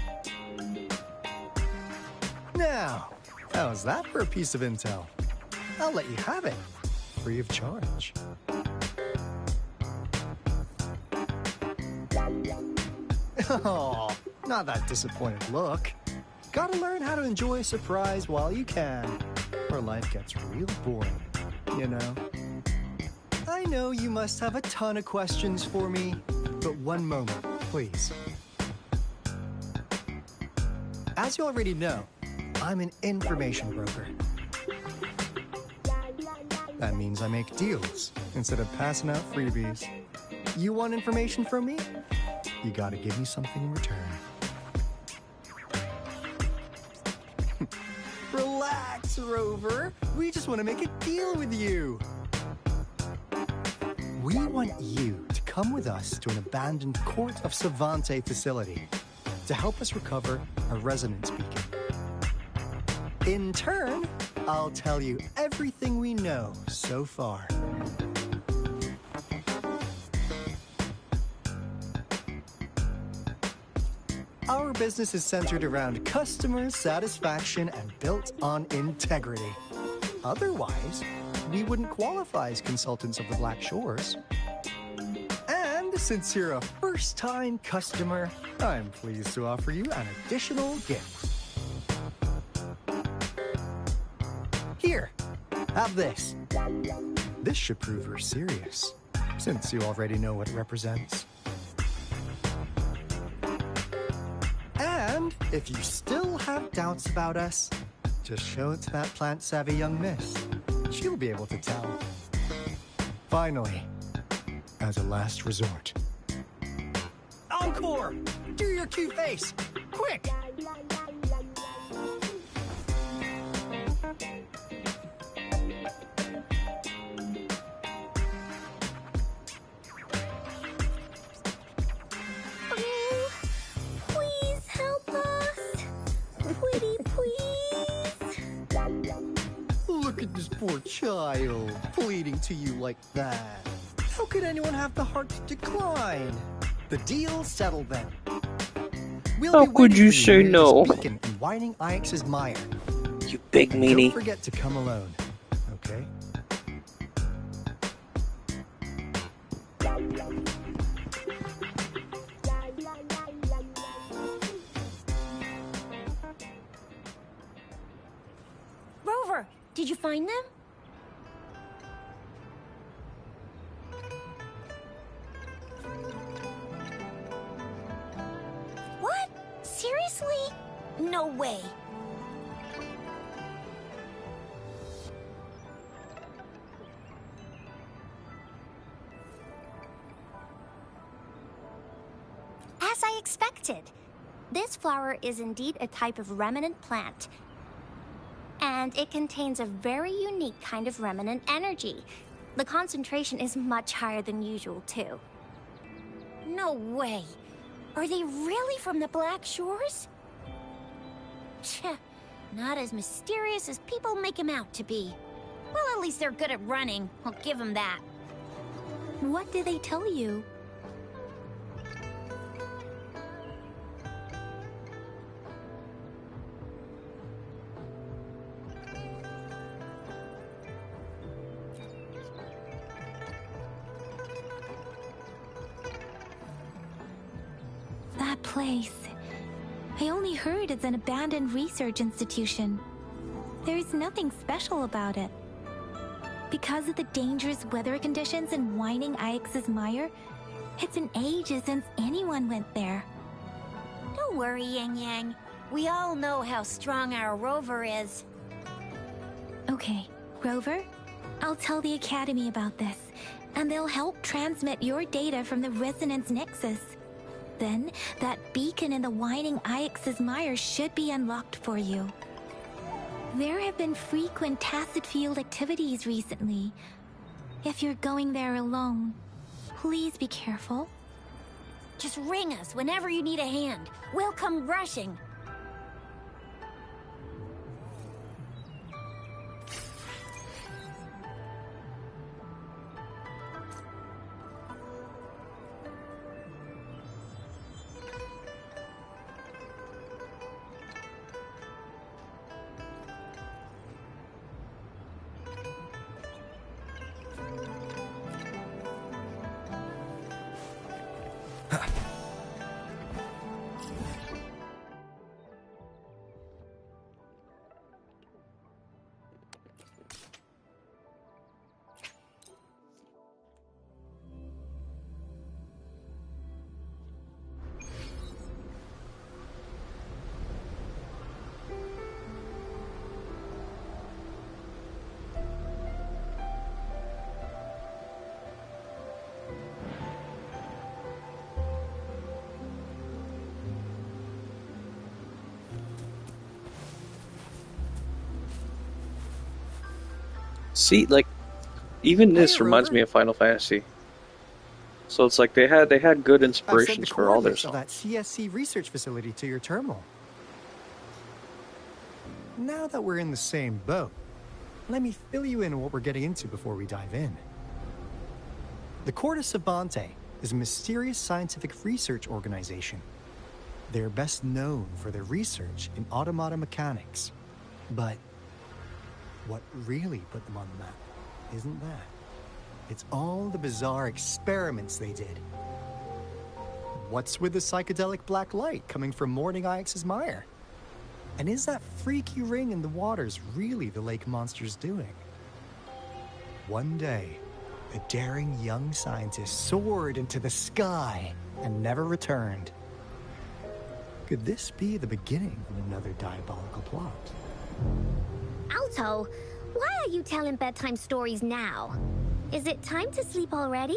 Now, how's that for a piece of intel? I'll let you have it, free of charge. Oh, not that disappointed look. Gotta learn how to enjoy a surprise while you can, or life gets real boring, you know? I know you must have a ton of questions for me, but one moment, please. As you already know, I'm an information broker. That means I make deals instead of passing out freebies. You want information from me? You gotta give me something in return. Relax, Rover. We just want to make a deal with you. We want you to come with us to an abandoned Court of Savante facility to help us recover a resonance beacon. In turn, I'll tell you everything we know so far. Our business is centered around customer satisfaction and built on integrity. Otherwise, we wouldn't qualify as consultants of the Black Shores. And since you're a first-time customer, I'm pleased to offer you an additional gift. Here, have this. This should prove you're serious, since you already know what it represents. And if you still have doubts about us, just show it to that plant-savvy young miss. She'll be able to tell. Finally, as a last resort. Encore! Do your cute face! Quick! Please help us. Pretty please. Look at this poor child, pleading to you like that. How could anyone have the heart to decline? The deal's settled then. How could you say no? Beacon in Whining Ix's mire. You big meanie. Don't forget to come alone, okay? Rover, did you find them? What? Seriously? No way. As I expected. This flower is indeed a type of remnant plant. And it contains a very unique kind of remnant energy. The concentration is much higher than usual, too. No way. Are they really from the Black Shores? Tch, not as mysterious as people make them out to be. Well, at least they're good at running. I'll give them that. What did they tell you? That place. I only heard it's an abandoned research institution. There's nothing special about it. Because of the dangerous weather conditions in Whining Ix's mire, it's been ages since anyone went there. Don't worry, Yang Yang. We all know how strong our Rover is. Okay, Rover, I'll tell the Academy about this, and they'll help transmit your data from the Resonance Nexus. Then, that beacon in the Whining Ix's mire should be unlocked for you. There have been frequent tacit field activities recently. If you're going there alone, please be careful. Just ring us whenever you need a hand. We'll come rushing. See, like, even this reminds me of Final Fantasy. So it's like they had good inspirations for all their songs. That CSC research facility to your terminal. Now that we're in the same boat, let me fill you in on what we're getting into before we dive in. The Corte Savante is a mysterious scientific research organization. They're best known for their research in automata mechanics. But what really put them on the map isn't that. It's all the bizarre experiments they did. What's with the psychedelic black light coming from Morning Ix's mire? And is that freaky ring in the waters really the lake monster's doing? One day, a daring young scientist soared into the sky and never returned. Could this be the beginning of another diabolical plot? Alto, why are you telling bedtime stories now? Is it time to sleep already?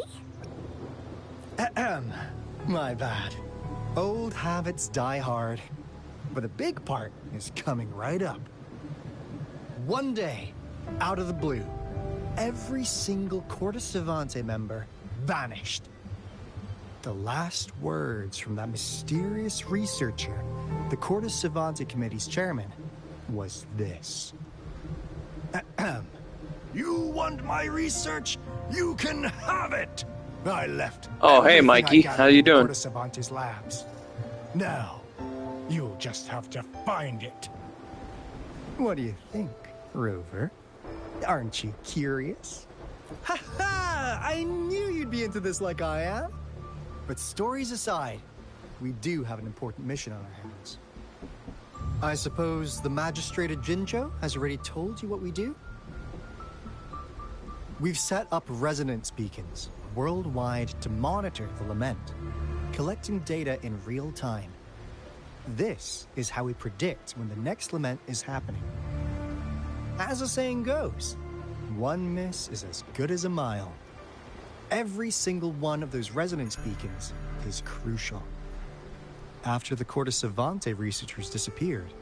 Ahem. My bad. Old habits die hard. But the big part is coming right up. One day, out of the blue, every single Corte Savante member vanished. The last words from that mysterious researcher, the Corte Savante Committee's chairman, was this. Ahem. You want my research? You can have it! I left. Oh, hey, Mikey. How you doing? Corte Savante's labs. Now, you'll just have to find it. What do you think, Rover? Aren't you curious? Ha ha! I knew you'd be into this like I am. But stories aside, we do have an important mission on our hands. I suppose the Magistrate of Jinzhou has already told you what we do? We've set up resonance beacons worldwide to monitor the lament, collecting data in real time. This is how we predict when the next lament is happening. As the saying goes, one miss is as good as a mile. Every single one of those resonance beacons is crucial. After the Corte Savante researchers disappeared,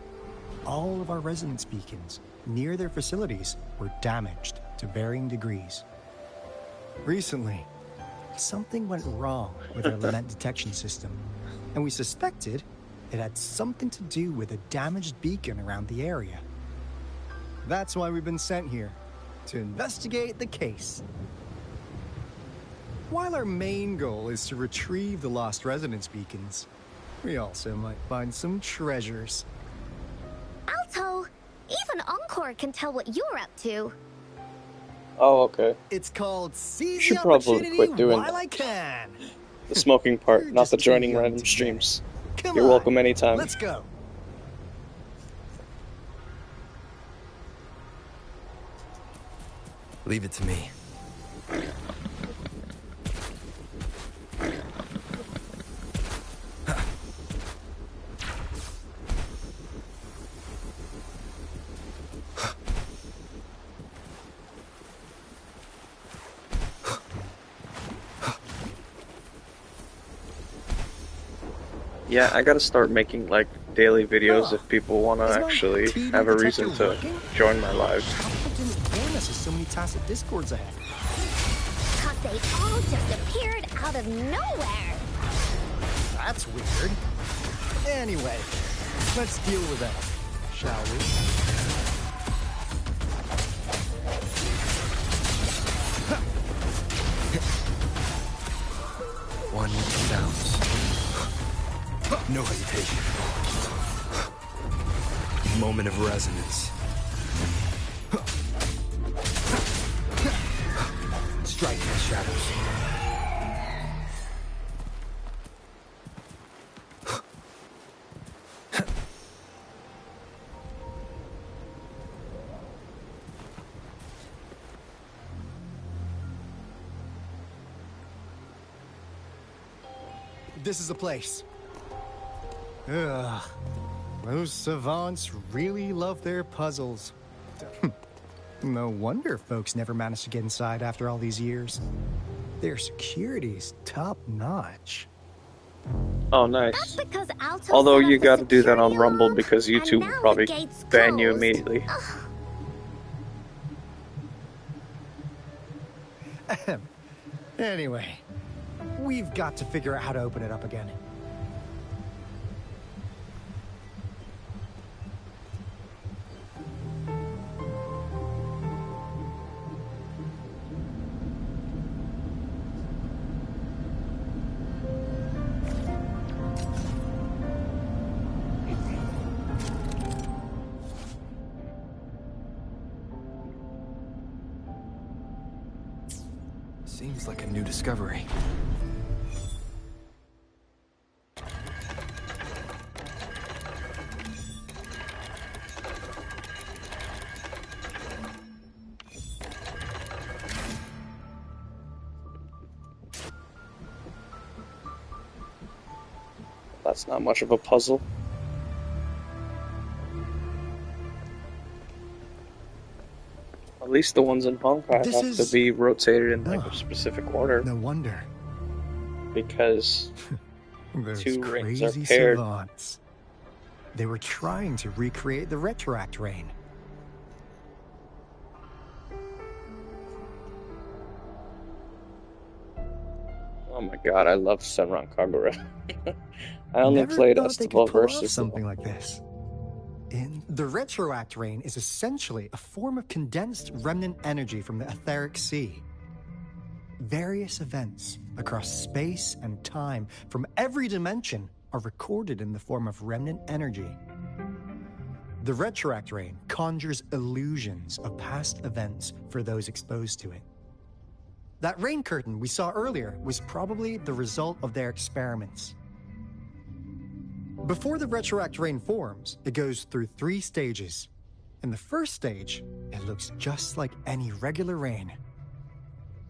all of our resonance beacons near their facilities were damaged to varying degrees. Recently, something went wrong with our lament detection system, and we suspected it had something to do with a damaged beacon around the area. That's why we've been sent here, to investigate the case. While our main goal is to retrieve the lost resonance beacons, we also might find some treasures. Alto, even Encore can tell what you're up to. Oh, okay. It's called Seize Should the probably Opportunity quit doing While that. I Can. The smoking part, You're not just the too joining young random to streams. Come You're on, welcome anytime. Let's go. Leave it to me. Yeah, I gotta start making like daily videos if people want to actually have a reason to join my lives. Didn't warn us of so many tacit discords ahead. Cause they all just appeared out of nowhere. That's weird. Anyway, let's deal with that, shall we? One bounce. No hesitation. Moment of resonance. Strike the shadows. This is the place. Ugh. Those savants really love their puzzles. No wonder folks never managed to get inside after all these years. Their security's top-notch. Oh, nice. That's because Alto Although set up you the gotta do that on security Rumble lock, because and YouTube will now probably the gate's ban you closed. immediately. Ugh. Anyway, we've got to figure out how to open it up again. Seems like a new discovery. That's not much of a puzzle. At least the ones in Honkai have to be rotated in like a specific order. No wonder. Because Those two rings crazy are paired. savants. They were trying to recreate the Retroact Rain. Oh my god, I love Senran Kagura. I only Never played thought they Estival could pull off versus something like this. The Retroact Rain is essentially a form of condensed remnant energy from the etheric sea. Various events across space and time from every dimension are recorded in the form of remnant energy. The Retroact Rain conjures illusions of past events for those exposed to it. That rain curtain we saw earlier was probably the result of their experiments. Before the Retroact Rain forms, it goes through 3 stages. In the first stage, it looks just like any regular rain.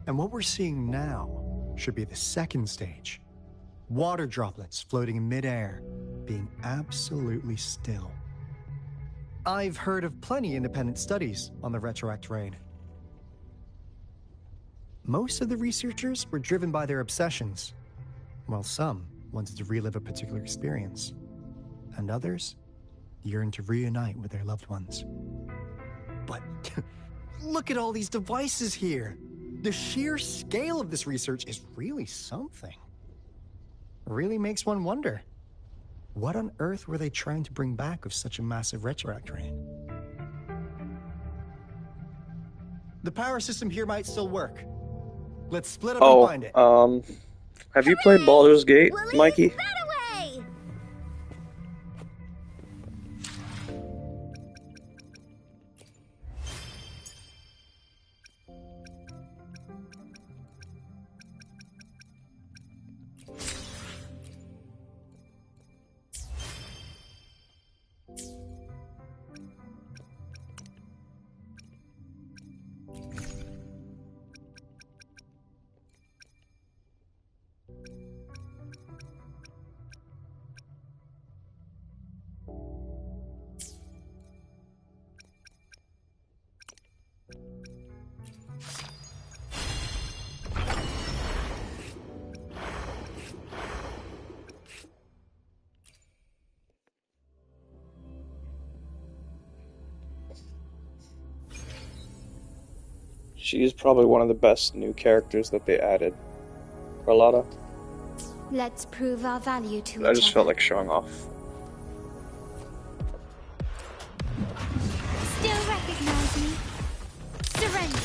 And what we're seeing now should be the second stage. Water droplets floating in midair, being absolutely still. I've heard of plenty independent studies on the Retroact Rain. Most of the researchers were driven by their obsessions, while some wanted to relive a particular experience, and others yearned to reunite with their loved ones. But look at all these devices here! The sheer scale of this research is really something. It really makes one wonder, what on earth were they trying to bring back with such a massive Retroact Rain? The power system here might still work. Let's split up and find it. Have you played Baldur's Gate, Mikey? She is probably one of the best new characters that they added. Carlotta. Let's prove our value to each other. I just felt like showing off. Still recognize me? Surrender.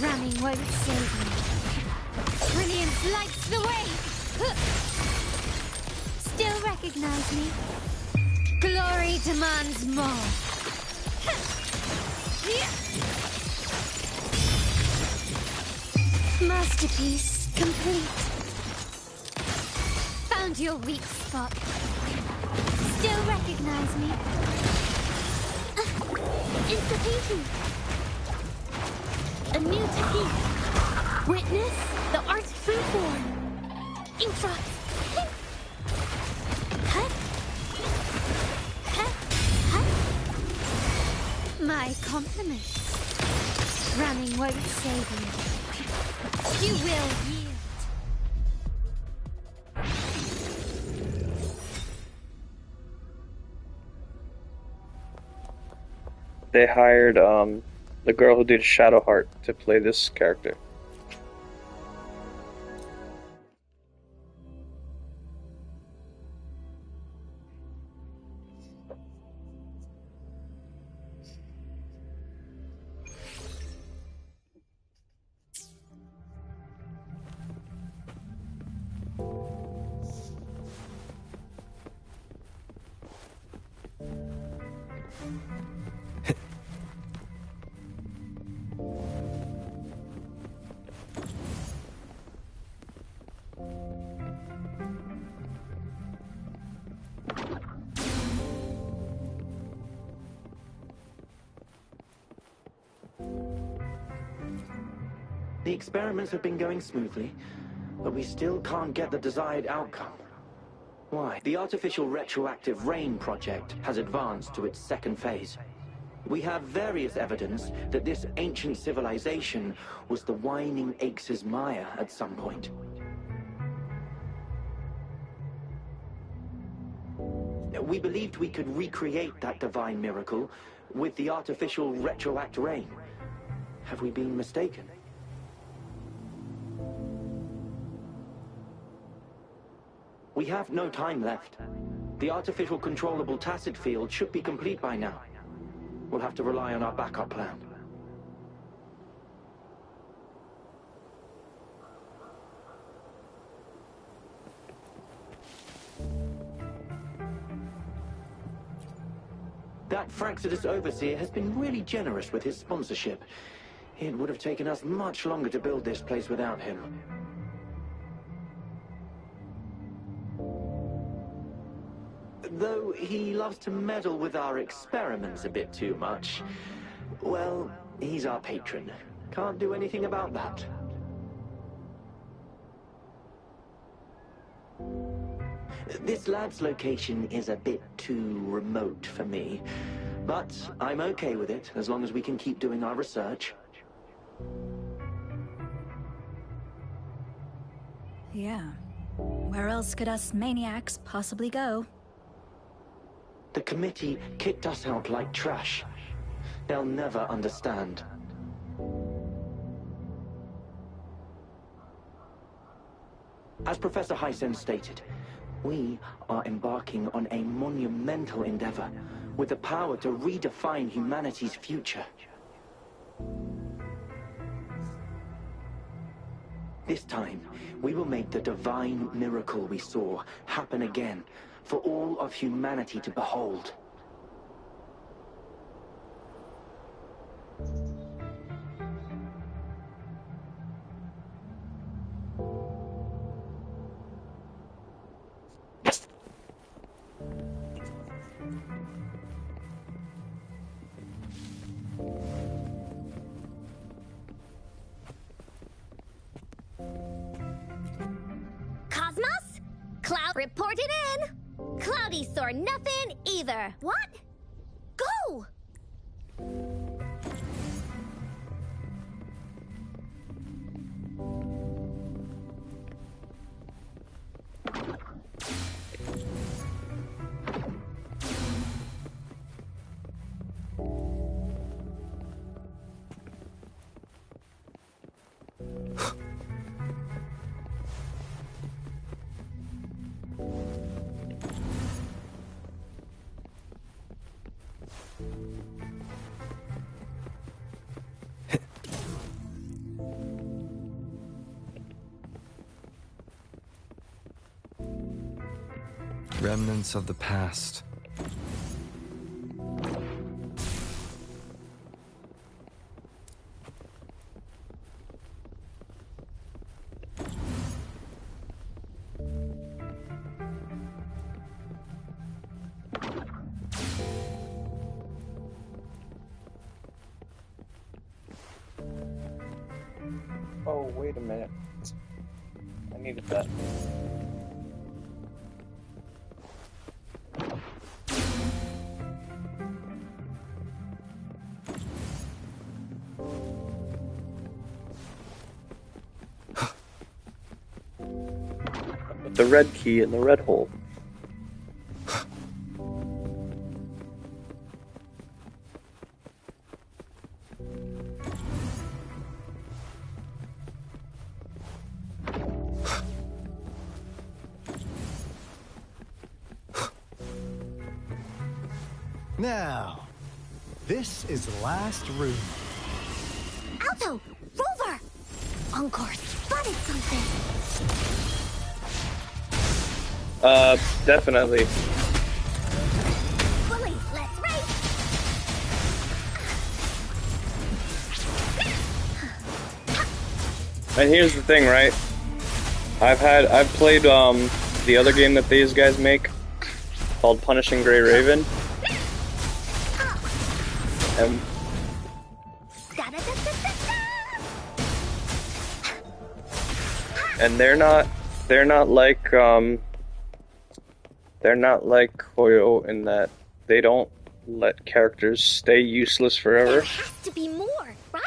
Running won't save me. Brilliance lights the way. Still recognize me? Glory demands more. Masterpiece complete. Found your weak spot. Still recognize me? Insta-painting. A new technique. Witness the art free form. Infra. My compliments. Running won't save you. You will yield. They hired the girl who did Shadowheart to play this character. The experiments have been going smoothly, but we still can't get the desired outcome. Why? The artificial retroactive rain project has advanced to its second phase. We have various evidence that this ancient civilization was the Whining Aches' Maya at some point. We believed we could recreate that divine miracle with the artificial retroact rain. Have we been mistaken? We have no time left. The artificial controllable tacit field should be complete by now. We'll have to rely on our backup plan. That Fraxidus Overseer has been really generous with his sponsorship. It would have taken us much longer to build this place without him. Though he loves to meddle with our experiments a bit too much. Well, he's our patron. Can't do anything about that. This lab's location is a bit too remote for me, but I'm okay with it as long as we can keep doing our research. Yeah. Where else could us maniacs possibly go? The committee kicked us out like trash. They'll never understand. As Professor Hysen stated, we are embarking on a monumental endeavor with the power to redefine humanity's future. This time, we will make the divine miracle we saw happen again for all of humanity to behold. Cosmos? Cloud reported in. Cloudy saw nothing either. What? Go! Remnants of the past. Oh, wait a minute. I needed that. with the red key in the red hole. Now, this is the last room. Alto! Rover! Encore spotted something! Definitely. Willie, let's race! And here's the thing, right? I've played the other game that these guys make called Punishing Grey Raven. And they're not like Hoyo in that they don't let characters stay useless forever. There has to be more, right?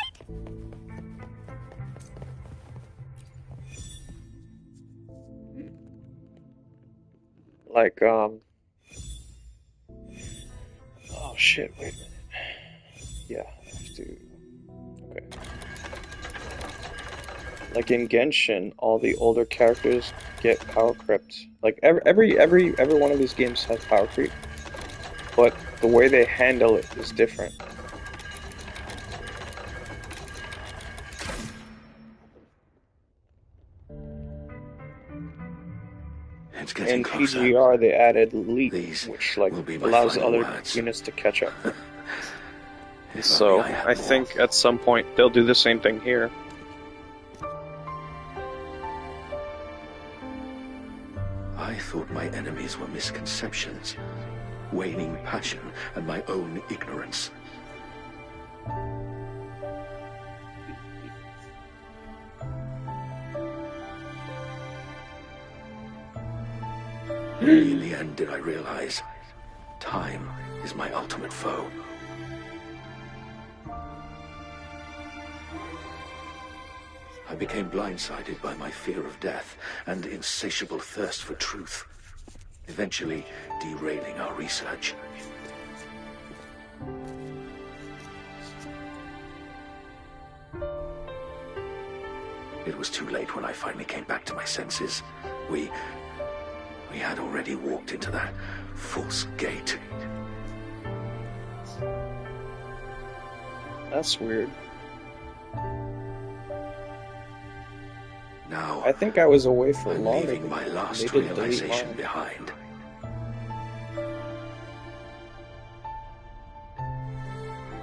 Like oh shit, wait a minute. Yeah, I have to. Okay. Like in Genshin, all the older characters get power crept. Like every one of these games has power creep, but the way they handle it is different. In PGR, they added Leap, which like allows other units to catch up. So I think at some point they'll do the same thing here. I thought my enemies were misconceptions, waning passion, and my own ignorance. Only in the end did I realize time is my ultimate foe. I became blindsided by my fear of death and insatiable thirst for truth, eventually derailing our research. It was too late when I finally came back to my senses. We had already walked into that false gate. That's weird. Now, I think I was away for longer. Leaving my last realization behind.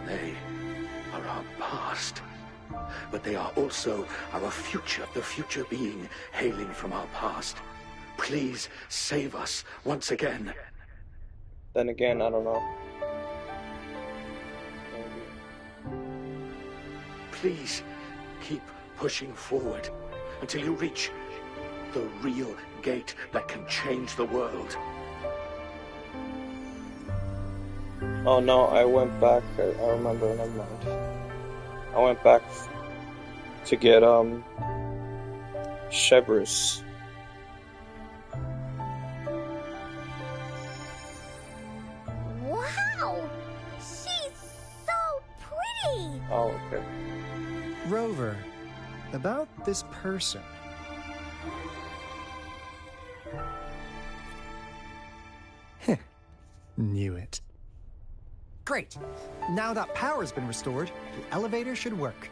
They are our past, but they are also our future. The future being hailing from our past. Please save us once again. Then again, I don't know. Please keep pushing forward until you reach the real gate that can change the world. Oh no, I went back. I remember, never mind. I went back to get Chevreuse. Wow! She's so pretty! Oh, okay. Rover, about this person. Knew it. Great. Now that power's been restored, the elevator should work.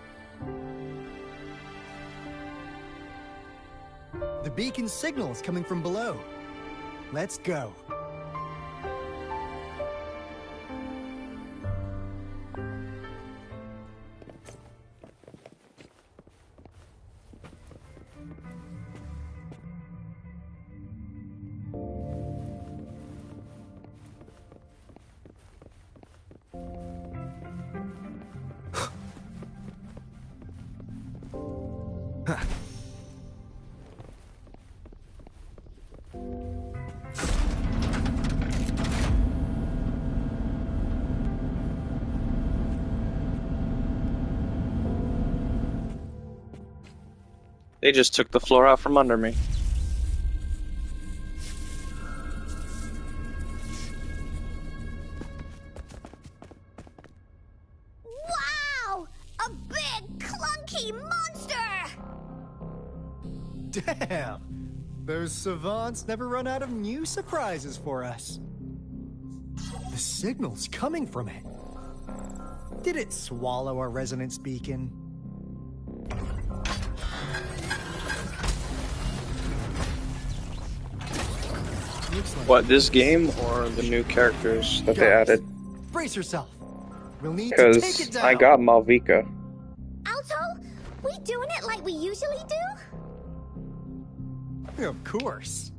The beacon signal is coming from below. Let's go. They just took the floor out from under me. Those savants never run out of new surprises for us. The signal's coming from it. Did it swallow our resonance beacon? What, this game or the new characters that they added? Brace yourself. We'll need to take it Because down. I got Malvika. Alto, we doing it like we usually do? Of course.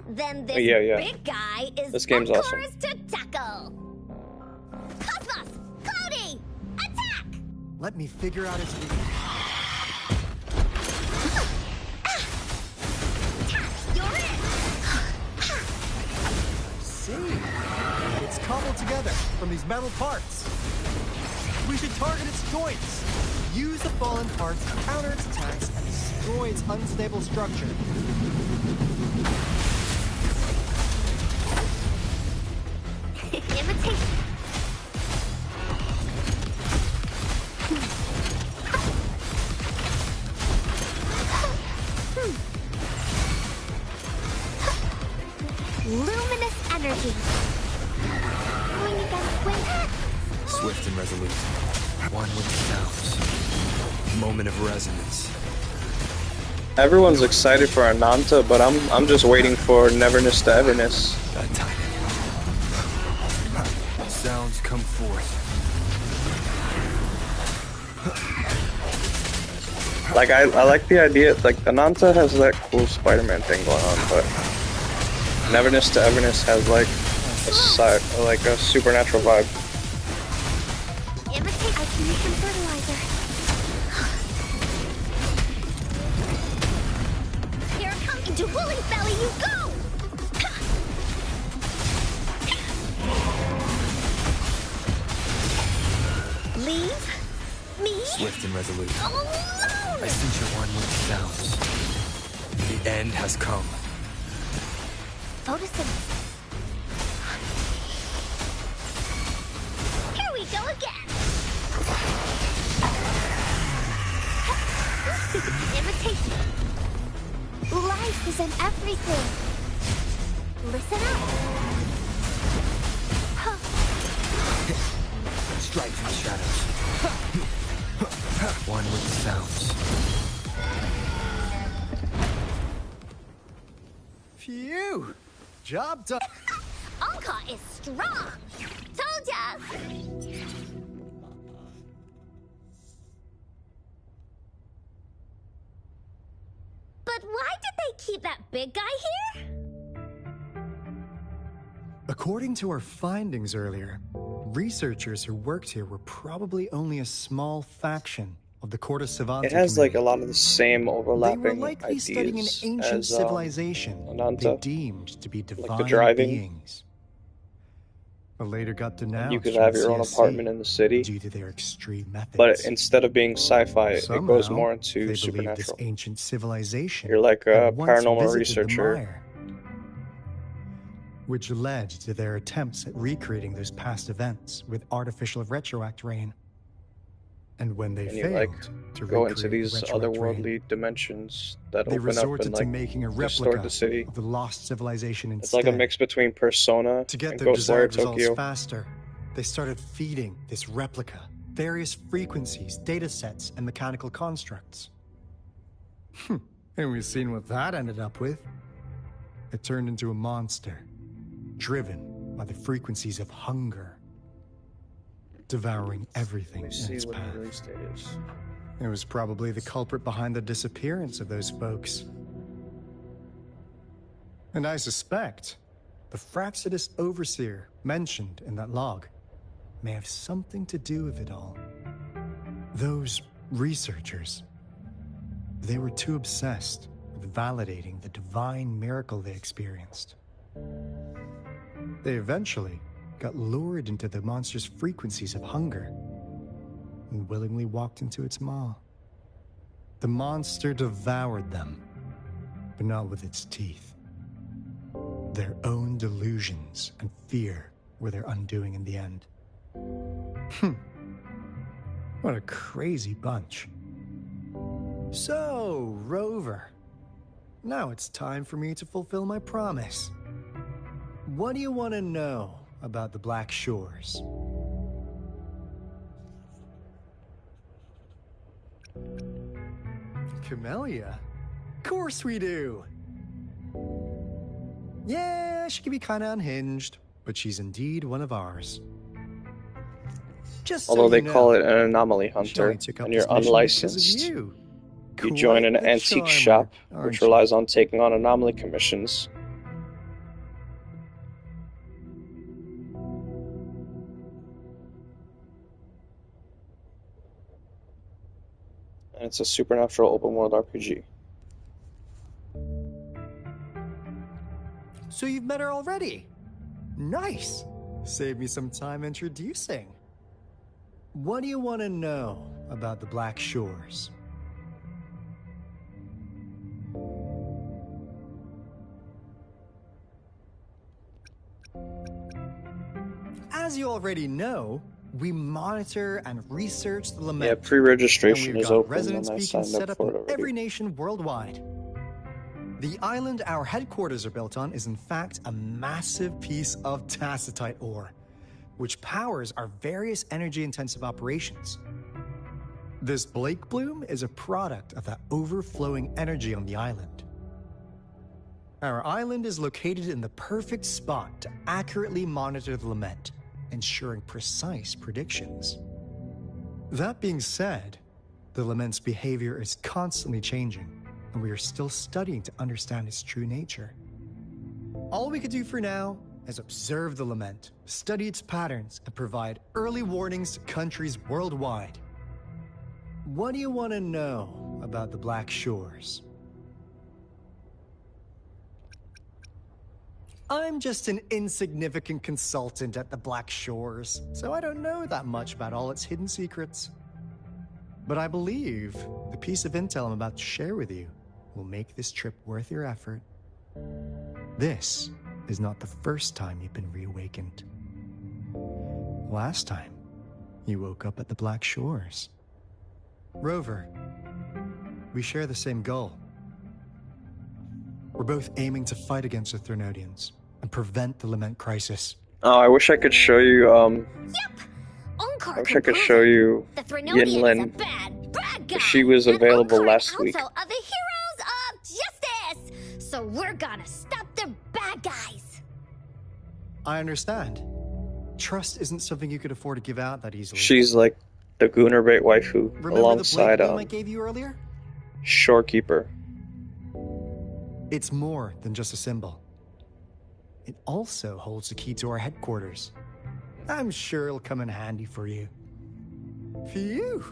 Then this Yeah. big guy is This game's of awesome. course to tackle. Cosmos, Cloudy, attack! Let me figure out its weakness. You're in! See? It's cobbled together from these metal parts. We should target its joints. Use the fallen parts to counter its attacks and destroy its unstable structure. Imitation. Luminous energy. When you guys win. Swift and resolute. One with sounds. Moment of resonance. Everyone's excited for Ananta, but I'm just waiting for Neverness to Everness. That timing. Sounds come forth. Like I like the idea. Like Ananta has that cool Spider-Man thing going on, but Neverness to Everness has like a supernatural vibe. Imitate. I can use some fertilizer. Here it comes. Into Woolly's belly you go! Leave me Swift and resolute. alone! I sense your one with sounds. The end has come. Photosynthesis. Here we go again. Imitation. Life is in everything. Listen up. Strike from the shadows. One with sounds. Phew! Job done. Anka is strong. Told ya. But why did they keep that big guy here? According to our findings earlier, researchers who worked here were probably only a small faction of the Corte Savante It has community. like a lot of the same They were overlapping likely studying an ideas ancient as civilization they Ananta. deemed to be divine Like the driving. beings. But later got denounced You could from have the your own CSC apartment in the city, due to their extreme methods. but instead of being sci-fi, it goes Somehow, more they into believed this supernatural. ancient civilization You're like a had once paranormal visited the researcher. mire, which led to their attempts at recreating those past events with artificial retroact rain. And when they And you failed like to go recreate into the these retroact rain, otherworldly dimensions that they open up resorted and to like making a restore replica the city. of the lost civilization It's instead. like a mix between Persona To get and their Ghostwire desired results Tokyo. faster, they started feeding this replica various frequencies, data sets, and mechanical constructs. And we've seen what that ended up with. It turned into a monster, driven by the frequencies of hunger, devouring everything in See its what the path. release date is. It was probably the culprit behind the disappearance of those folks. And I suspect the Fraxidus Overseer mentioned in that log may have something to do with it all. Those researchers, they were too obsessed with validating the divine miracle they experienced. They eventually got lured into the monster's frequencies of hunger and willingly walked into its maw. The monster devoured them, but not with its teeth. Their own delusions and fear were their undoing in the end. What a crazy bunch. So, Rover, Now it's time for me to fulfill my promise. What do you want to know about the Black Shores? Camellia? Of course we do! Yeah, she can be kinda unhinged, but she's indeed one of ours. Just Although so they you know, call it an anomaly she hunter, only took up and you're this mission because of unlicensed, you. you join an Quite the antique charmer, shop, aren't which you? relies on taking on anomaly commissions. And it's a supernatural open world RPG. So you've met her already? Nice! Save me some time introducing. What do you want to know about the Black Shores? As you already know, we monitor and research the lament. Yeah, pre-registration and we've is got open, resident and I speaking signed set up up for in it already. every nation worldwide. The island our headquarters are built on is in fact a massive piece of tacitite ore, which powers our various energy-intensive operations. This Blake bloom is a product of that overflowing energy on the island. Our island is located in the perfect spot to accurately monitor the lament, ensuring precise predictions. That being said, the lament's behavior is constantly changing, and we are still studying to understand its true nature. All we can do for now is observe the lament, study its patterns, and provide early warnings to countries worldwide. What do you want to know about the Black Shores? I'm just an insignificant consultant at the Black Shores, so I don't know that much about all its hidden secrets. But I believe the piece of intel I'm about to share with you will make this trip worth your effort. This is not the first time you've been reawakened. Last time, you woke up at the Black Shores. Rover, we share the same goal. We're both aiming to fight against the Threnodians and prevent the Lament crisis. Oh, I wish I could show you, I wish I could show you The Threnodian is a Yinlin. bad guy. She was and available Encore last week. Council of the Heroes of Justice. So we're gonna stop the bad guys. I understand. Trust isn't something you could afford to give out that easily. She's like the Goonerbait waifu Remember alongside the blade I gave you earlier? Shorekeeper. It's more than just a symbol. It also holds the key to our headquarters. I'm sure it'll come in handy for you. Phew!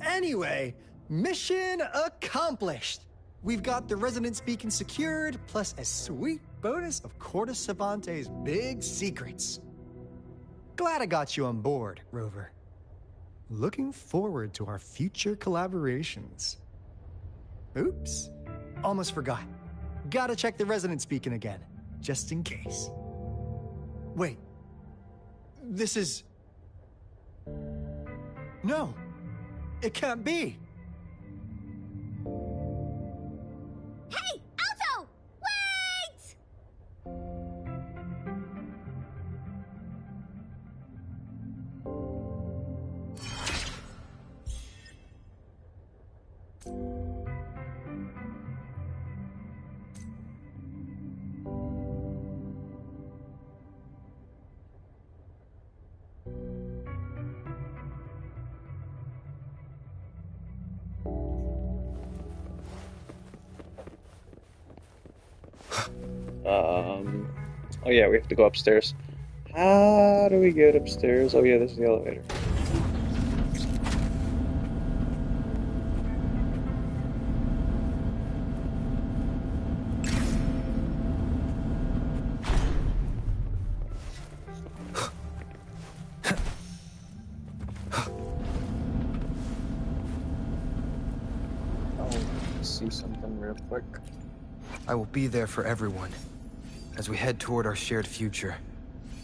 Anyway, mission accomplished! We've got the resonance beacon secured, plus a sweet bonus of Cortus Savante's big secrets. Glad I got you on board, Rover. Looking forward to our future collaborations. Oops, almost forgot. Gotta check the resonance beacon again, just in case. Wait, this is... No, it can't be. Hey, Alto! Wait! Oh yeah, we have to go upstairs. How do we get upstairs? Oh yeah, this is the elevator. See something real quick. I will be there for everyone as we head toward our shared future,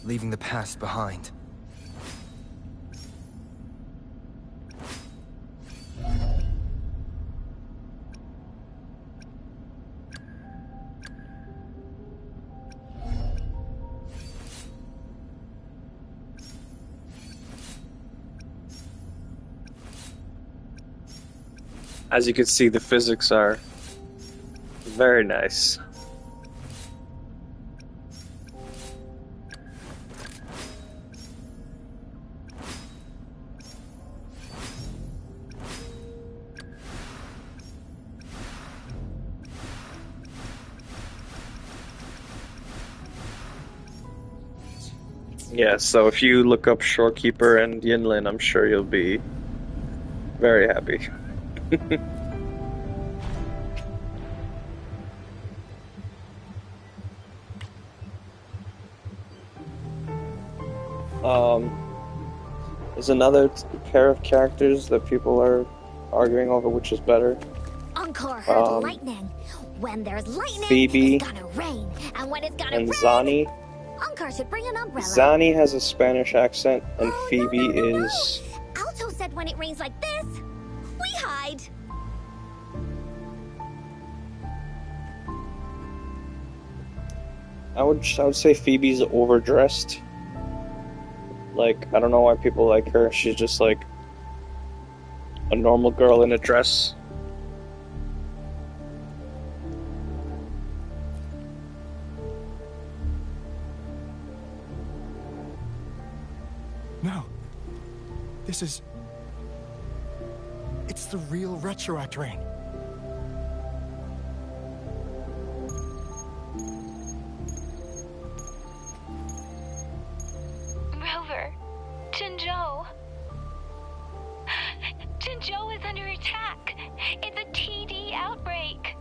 leaving the past behind. As you can see, the physics are very nice. Yeah, so if you look up Shorekeeper and Yinlin, I'm sure you'll be very happy. There's another pair of characters that people are arguing over which is better. Encore heard lightning. When there's lightning, Phoebe it's gonna rain. And when it's gonna and rain, Zani. Encore should bring an umbrella. Zani has a Spanish accent, and Phoebe is... Alto said when it rains like this, we hide. I would say Phoebe's overdressed. Like, I don't know why people like her. She's just like a normal girl in a dress. No. This is... It's the real Retroact Rain. Rover, Jinzhou. Jinzhou is under attack. It's a TD outbreak.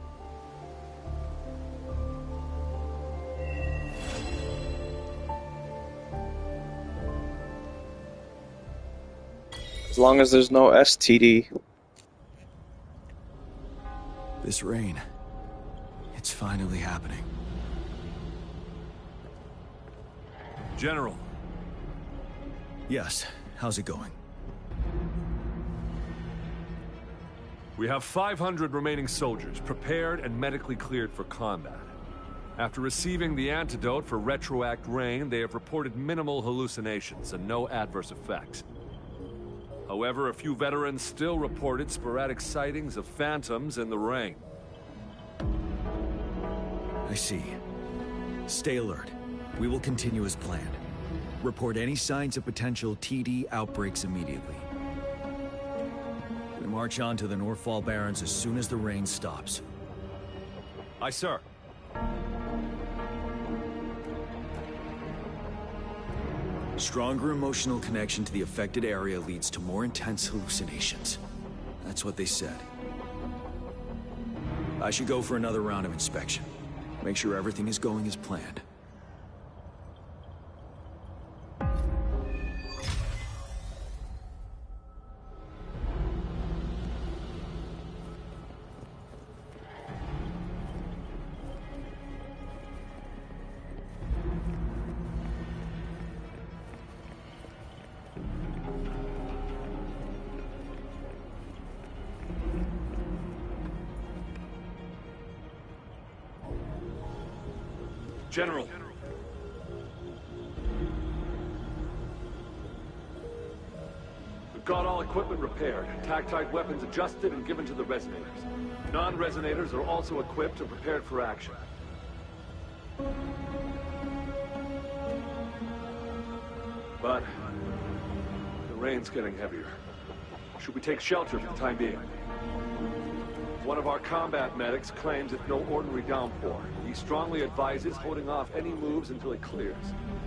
As long as there's no STD. This rain, it's finally happening. General. Yes, how's it going? We have 500 remaining soldiers, prepared and medically cleared for combat. After receiving the antidote for Retroact Rain, they have reported minimal hallucinations and no adverse effects. However, a few veterans still reported sporadic sightings of phantoms in the rain. I see. Stay alert. We will continue as planned. Report any signs of potential TD outbreaks immediately. We march on to the Northfall Barrens as soon as the rain stops. Aye, sir. Stronger emotional connection to the affected area leads to more intense hallucinations. That's what they said. I should go for another round of inspection. Make sure everything is going as planned. General. We've got all equipment repaired, tactite weapons adjusted and given to the resonators. Non-resonators are also equipped and prepared for action. But the rain's getting heavier. Should we take shelter for the time being? One of our combat medics claims it's no ordinary downpour. He strongly advises holding off any moves until it clears.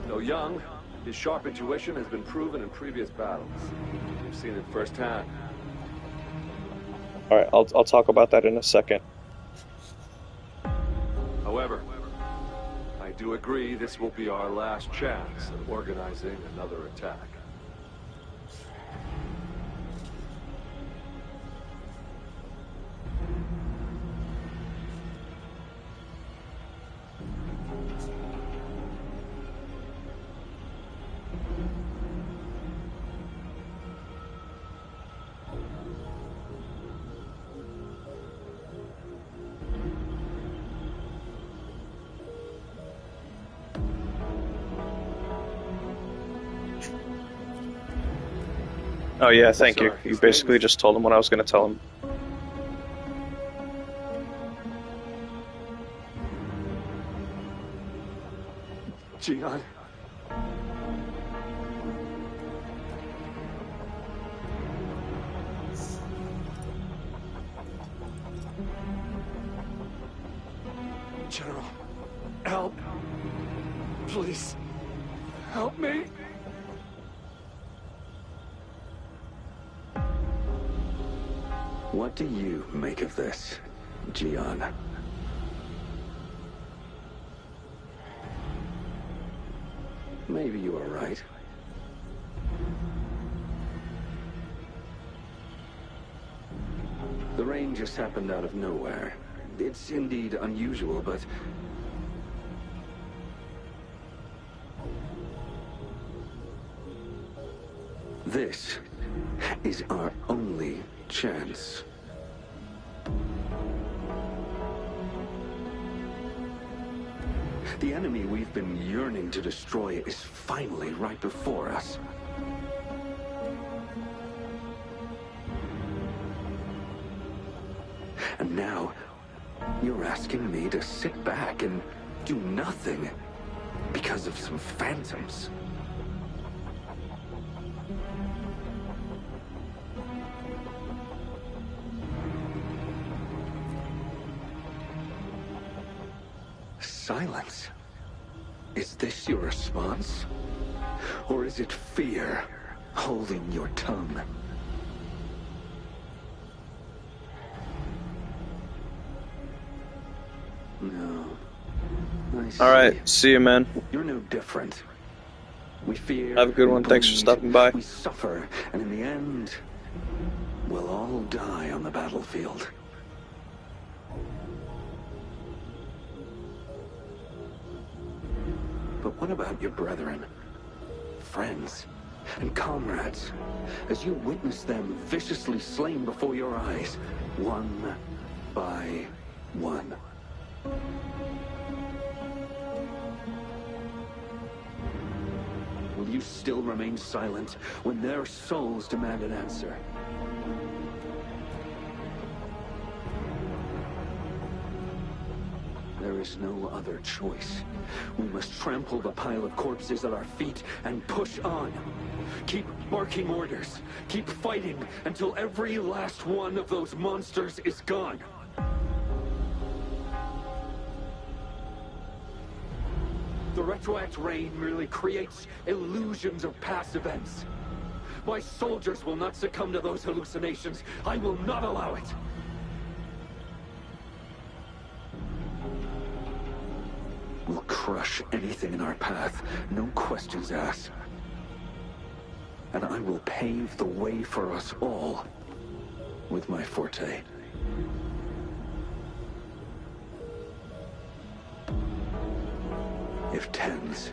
Though young, his sharp intuition has been proven in previous battles. We've seen it firsthand. Alright, I'll talk about that in a second. However, I do agree this will be our last chance at organizing another attack. Oh yeah, thank you. You basically just told him what I was going to tell him. Gian. General, help. Please, help me. What do you make of this, Gian? Maybe you are right. The rain just happened out of nowhere. It's indeed unusual, but... this is our only chance. The enemy we've been yearning to destroy is finally right before us. And now, you're asking me to sit back and do nothing because of some phantoms. Silence? Is this your response? Or is it fear holding your tongue? No. Alright, see you, man. You're no different. We fear. Have a good one. Thanks for stopping by. We suffer, and in the end, we'll all die on the battlefield. But what about your brethren, friends, and comrades, as you witness them viciously slain before your eyes, one by one? Will you still remain silent when their souls demand an answer? There is no other choice. We must trample the pile of corpses at our feet and push on. Keep barking orders. Keep fighting until every last one of those monsters is gone. The retroact rain merely creates illusions of past events. My soldiers will not succumb to those hallucinations. I will not allow it. We'll crush anything in our path, no questions asked. And I will pave the way for us all with my forte. If tens,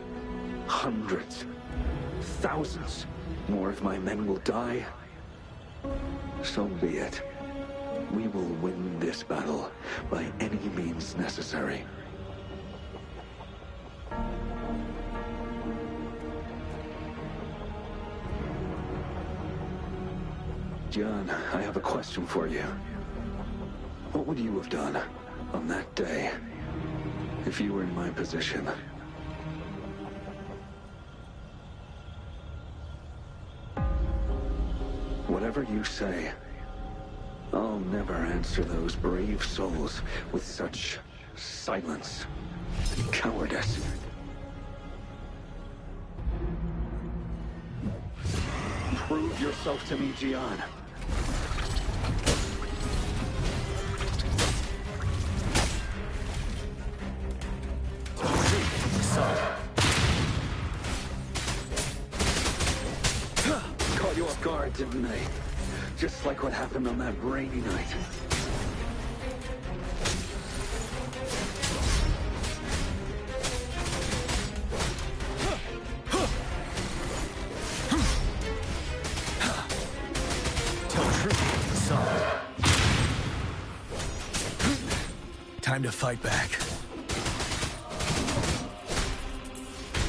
hundreds, thousands more of my men will die, so be it. We will win this battle by any means necessary. John, I have a question for you. What would you have done on that day if you were in my position? Whatever you say, I'll never answer those brave souls with such silence and cowardice. Prove yourself to me, Gian. Caught you off guard, didn't they? Just like what happened on that rainy night. Time to fight back.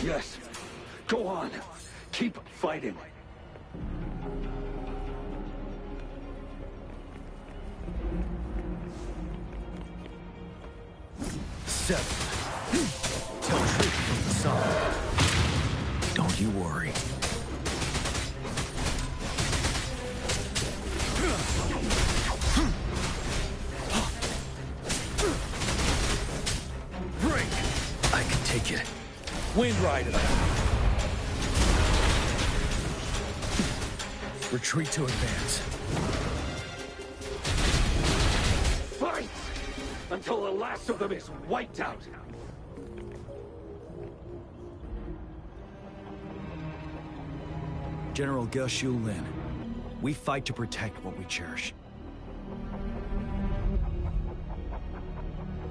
Yes. Go on. Keep fighting. Seven. Tell truth from the song. you worry. Break! I can take it. Wind Rider. Retreat to advance. Fight! Until the last of them is wiped out! General Ge Lin, we fight to protect what we cherish.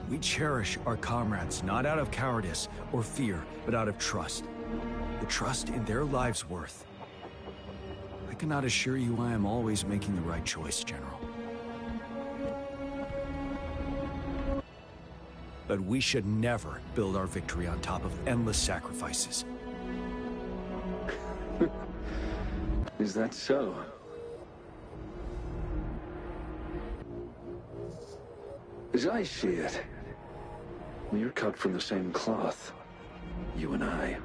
We cherish our comrades not out of cowardice or fear, but out of trust. The trust in their lives' worth. I cannot assure you I am always making the right choice, General. But we should never build our victory on top of endless sacrifices. Is that so? As I see it, we're cut from the same cloth, you and I.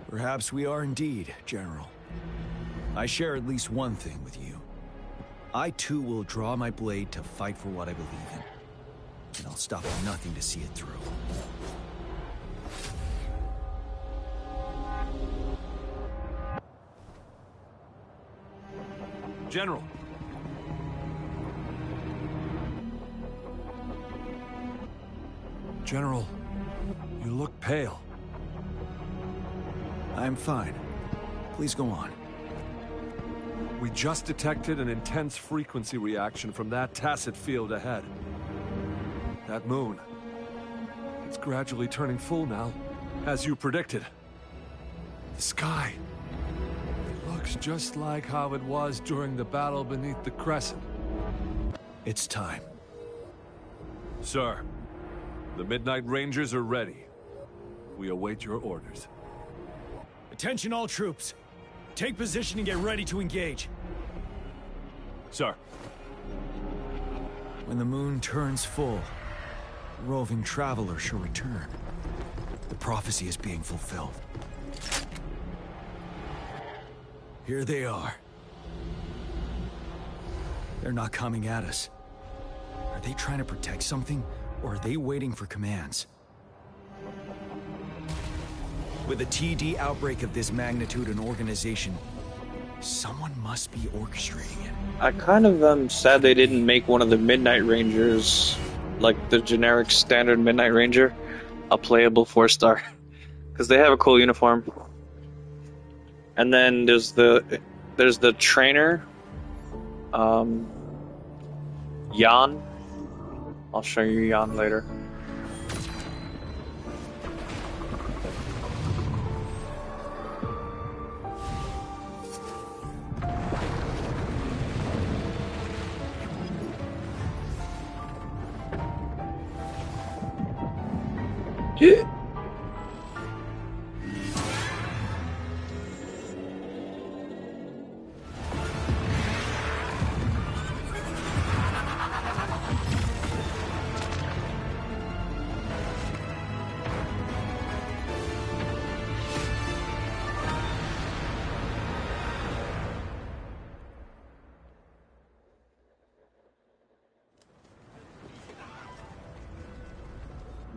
Perhaps we are indeed, General. I share at least one thing with you. I too will draw my blade to fight for what I believe in. And I'll stop at nothing to see it through. General. General, you look pale. I'm fine. Please go on. We just detected an intense frequency reaction from that tacit field ahead. That moon. It's gradually turning full now, as you predicted. The sky. It looks just like how it was during the battle beneath the Crescent. It's time. Sir, the Midnight Rangers are ready. We await your orders. Attention all troops. Take position and get ready to engage. Sir. When the moon turns full, the roving traveler shall return. The prophecy is being fulfilled. Here they are. They're not coming at us. Are they trying to protect something, or are they waiting for commands? With a TD outbreak of this magnitude and organization, someone must be orchestrating it. I kind of am sad they didn't make one of the Midnight Rangers, like the generic standard Midnight Ranger, a playable 4-star. Because they have a cool uniform. And then there's the trainer, Jan. I'll show you Jan later. Yeah.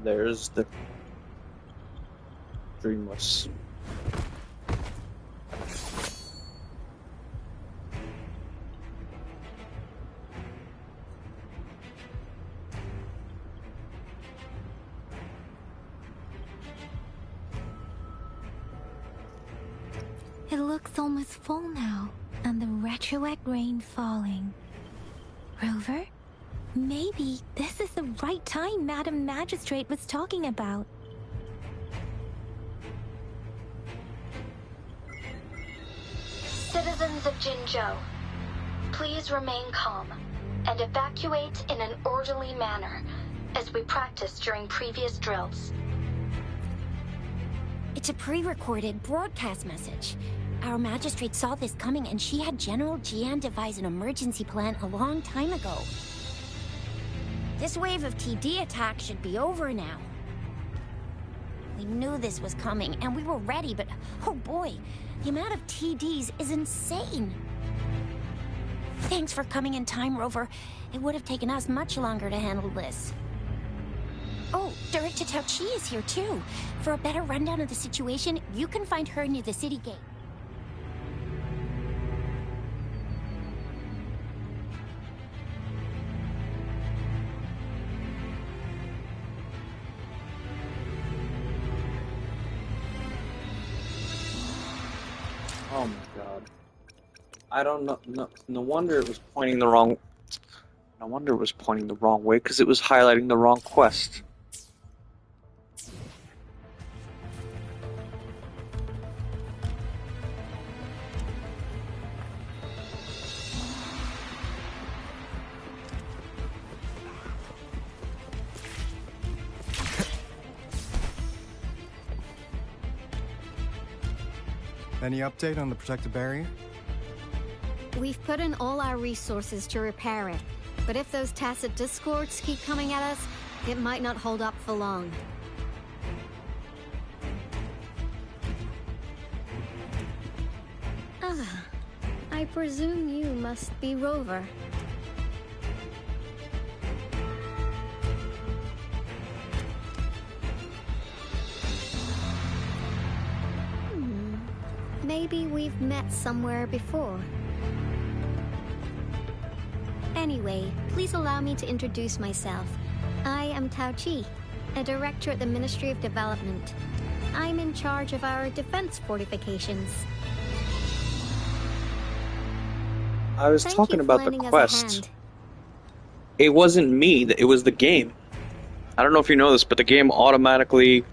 There's the Dreamless. It looks almost full now, and the retroact rain falling. Rover? Maybe this is the right time Madam Magistrate was talking about. Citizens of Jinzhou, please remain calm and evacuate in an orderly manner, as we practiced during previous drills. It's a pre-recorded broadcast message. Our magistrate saw this coming and she had General Jian devise an emergency plan a long time ago. This wave of TD attacks should be over now. We knew this was coming, and we were ready, but oh boy, the amount of TDs is insane. Thanks for coming in time, Rover. It would have taken us much longer to handle this. Oh, Director Tao Chi is here too. For a better rundown of the situation, you can find her near the city gate. Oh my god. I don't know. No wonder it was pointing the wrong. No wonder it was pointing the wrong way, because it was highlighting the wrong quest. Any update on the protective barrier? We've put in all our resources to repair it, but if those tacit discords keep coming at us, it might not hold up for long. Ah, I presume you must be Rover. Maybe we've met somewhere before. Anyway, please allow me to introduce myself. I am Tao Chi, a director at the Ministry of Development. I'm in charge of our defense fortifications. I was talking about the quest. It wasn't me, it was the game. I don't know if you know this, but the game automatically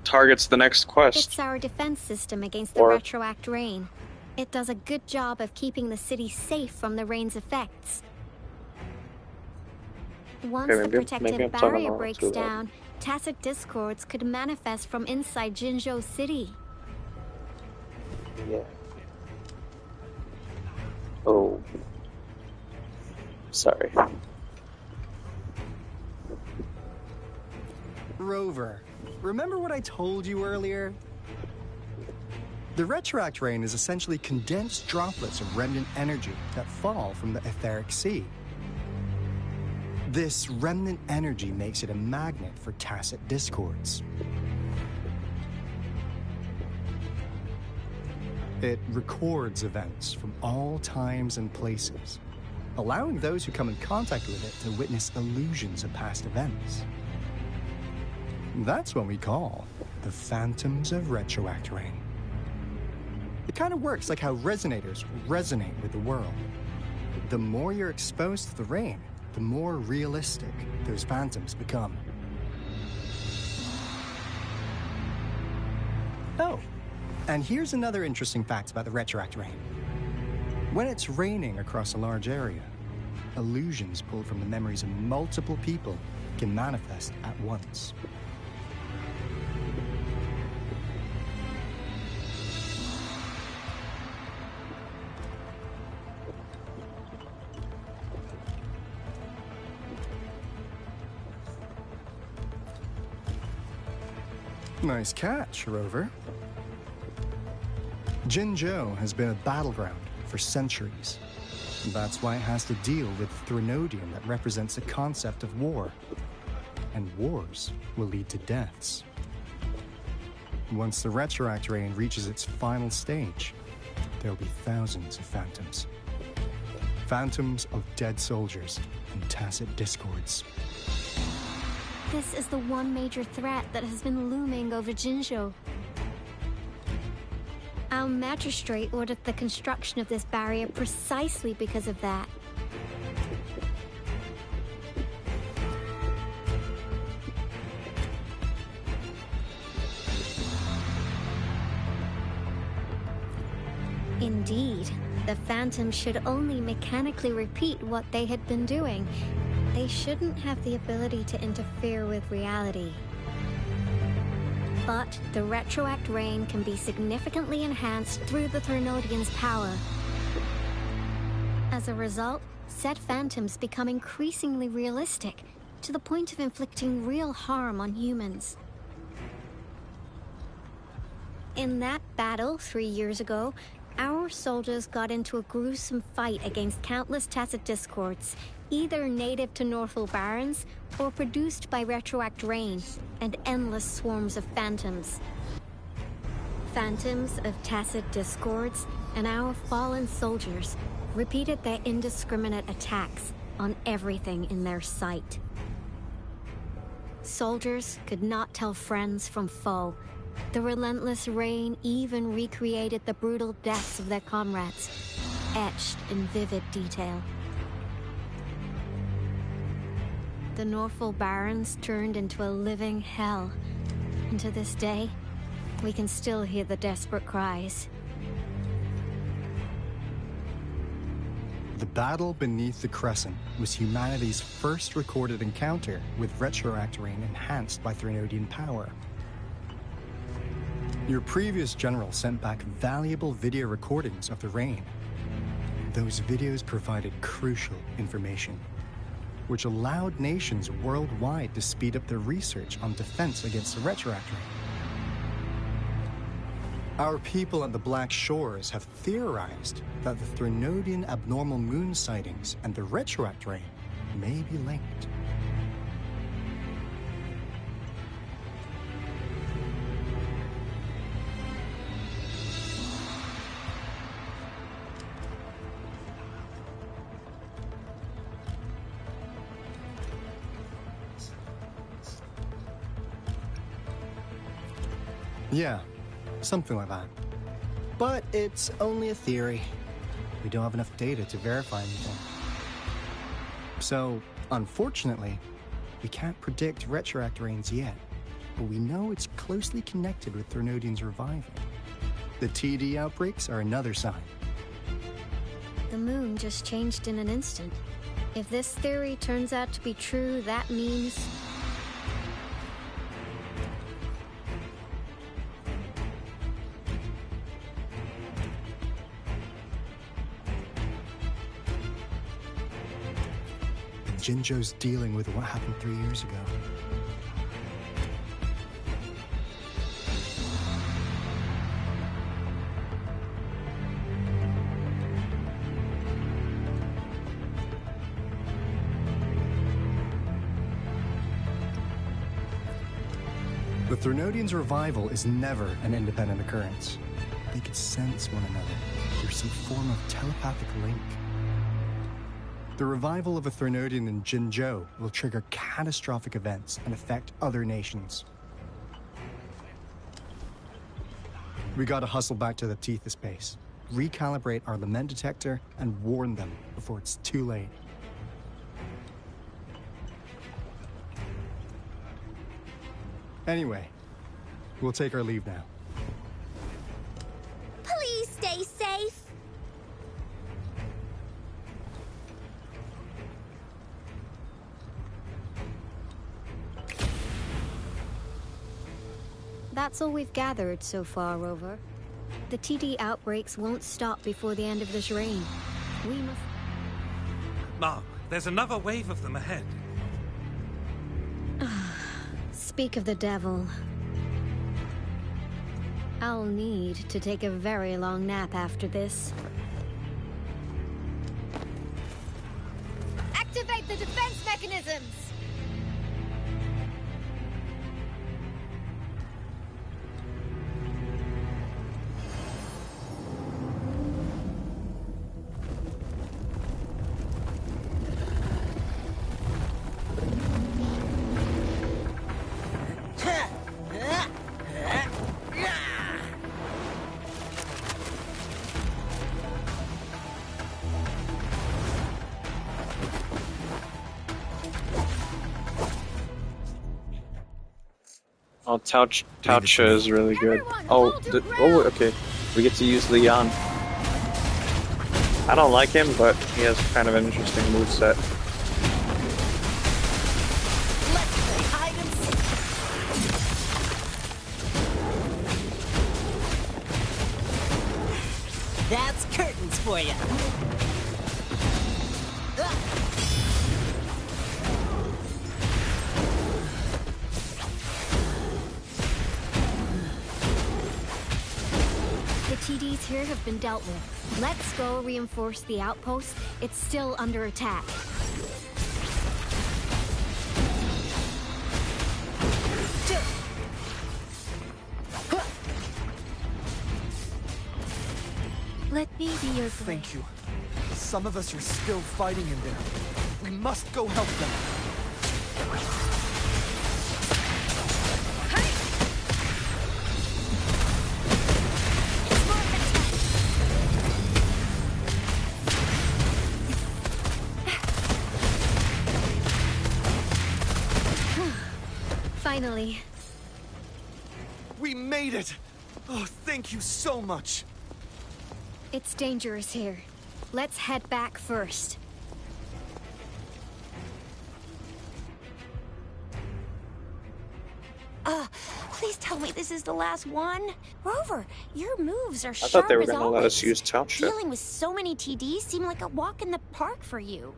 targets the next quest. It's our defense system against the retroact rain. It does a good job of keeping the city safe from the rain's effects. Once the protective barrier breaks down, tacit discords could manifest from inside Jinzhou City. Yeah. Oh. Sorry. Rover, remember what I told you earlier? The retroact rain is essentially condensed droplets of remnant energy that fall from the etheric sea. This remnant energy makes it a magnet for tacit discords. It records events from all times and places, allowing those who come in contact with it to witness illusions of past events. That's what we call the phantoms of retroact rain. It kind of works like how resonators resonate with the world. The more you're exposed to the rain, the more realistic those phantoms become. Oh, and here's another interesting fact about the retroact rain. When it's raining across a large area, illusions pulled from the memories of multiple people can manifest at once. Nice catch, Rover. Jinzhou has been a battleground for centuries. That's why it has to deal with Threnodium that represents the concept of war. And wars will lead to deaths. Once the retroact rain reaches its final stage, there'll be thousands of phantoms. Phantoms of dead soldiers and tacit discords. This is the one major threat that has been looming over Jinzhou. Our magistrate ordered the construction of this barrier precisely because of that. Indeed, the phantoms should only mechanically repeat what they had been doing. They shouldn't have the ability to interfere with reality. But the retroact rain can be significantly enhanced through the Threnodian's power. As a result, said phantoms become increasingly realistic, to the point of inflicting real harm on humans. In that battle 3 years ago, our soldiers got into a gruesome fight against countless Tacet Discords, either native to Northel Barrens or produced by retroact rain and endless swarms of phantoms. Phantoms of Tacet Discords and our fallen soldiers repeated their indiscriminate attacks on everything in their sight. Soldiers could not tell friends from foe. The relentless rain even recreated the brutal deaths of their comrades, etched in vivid detail. The Northel Barrens turned into a living hell, and to this day, we can still hear the desperate cries. The battle beneath the Crescent was humanity's first recorded encounter with retroact rain enhanced by Threnodian power. Your previous general sent back valuable video recordings of the rain. Those videos provided crucial information, which allowed nations worldwide to speed up their research on defense against the retroact rain. Our people at the Black Shores have theorized that the Threnodian abnormal moon sightings and the retroact rain may be linked. Yeah, something like that. But it's only a theory. We don't have enough data to verify anything. So, unfortunately, we can't predict retroact rains yet, but we know it's closely connected with Threnodian's revival. The TD outbreaks are another sign. The moon just changed in an instant. If this theory turns out to be true, that means... Jinzhou's dealing with what happened 3 years ago. The Threnodians' revival is never an independent occurrence. They could sense one another through some form of telepathic link. The revival of a Threnodian in Jinzhou will trigger catastrophic events and affect other nations. We gotta hustle back to the Tethys base, recalibrate our lament detector, and warn them before it's too late. Anyway, we'll take our leave now. Please stay safe. That's all we've gathered so far, Rover. The TD outbreaks won't stop before the end of this reign. We must... Ma, there's another wave of them ahead. Speak of the devil. I'll need to take a very long nap after this. Activate the defense mechanisms! Oh, Taucha is really good. Oh, okay. We get to use Leon. I don't like him, but he has kind of an interesting moveset. That's curtains for you. here have been dealt with. Let's go reinforce the outpost. It's still under attack. Let me be your blade. Thank you. Some of us are still fighting in there. We must go help them. Finally. We made it! Oh, thank you so much. It's dangerous here. Let's head back first. Please tell me this is the last one. Rover, your moves are sharp as I thought they were going to always. let us use Township. Dealing with so many TDs seemed like a walk in the park for you.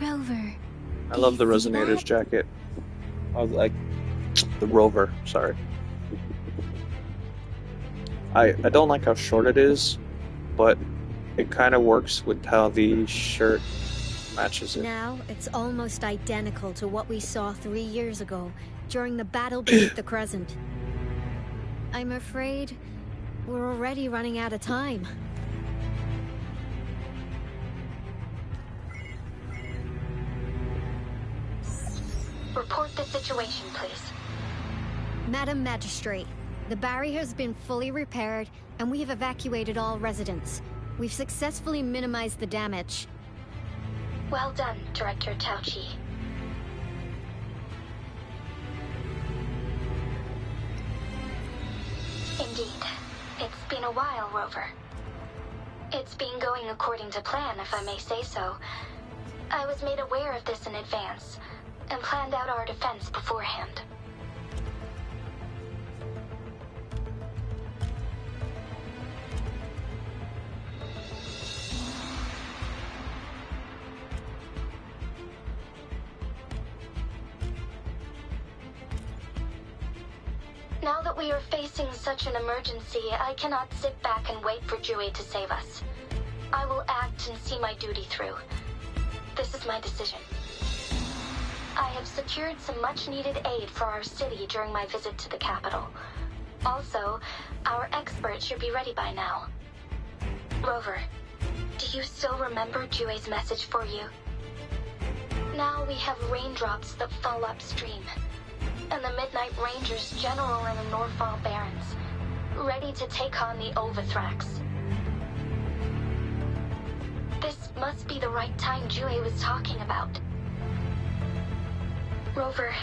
Rover. I love the Resonator's jacket. I was like, the Rover, sorry. I don't like how short it is, but it kind of works with how the shirt matches it. Now, it's almost identical to what we saw 3 years ago, during the battle beneath the Crescent. I'm afraid we're already running out of time. Report the situation, please. Madam Magistrate, the barrier has been fully repaired, and we have evacuated all residents. We've successfully minimized the damage. Well done, Director Tauchi. Indeed. It's been a while, Rover. It's been going according to plan, if I may say so. I was made aware of this in advance, and planned out our defense beforehand. Now that we are facing such an emergency, I cannot sit back and wait for Jue to save us. I will act and see my duty through. This is my decision. I have secured some much-needed aid for our city during my visit to the capital. Also, our expert should be ready by now. Rover, do you still remember Jue's message for you? Now we have raindrops that fall upstream, and the Midnight Rangers General in the Norfall Barrens, ready to take on the Overthrax. This must be the right time Jue was talking about. Rover,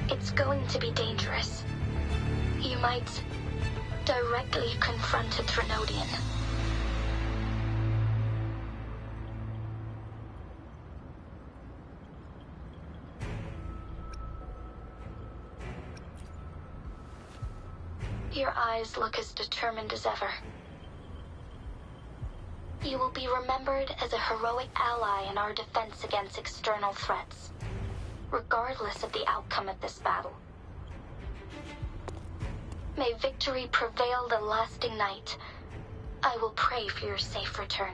it's going to be dangerous. You might directly confront a Trinodian. Your eyes look as determined as ever. You will be remembered as a heroic ally in our defense against external threats, regardless of the outcome of this battle. May victory prevail the lasting night. I will pray for your safe return.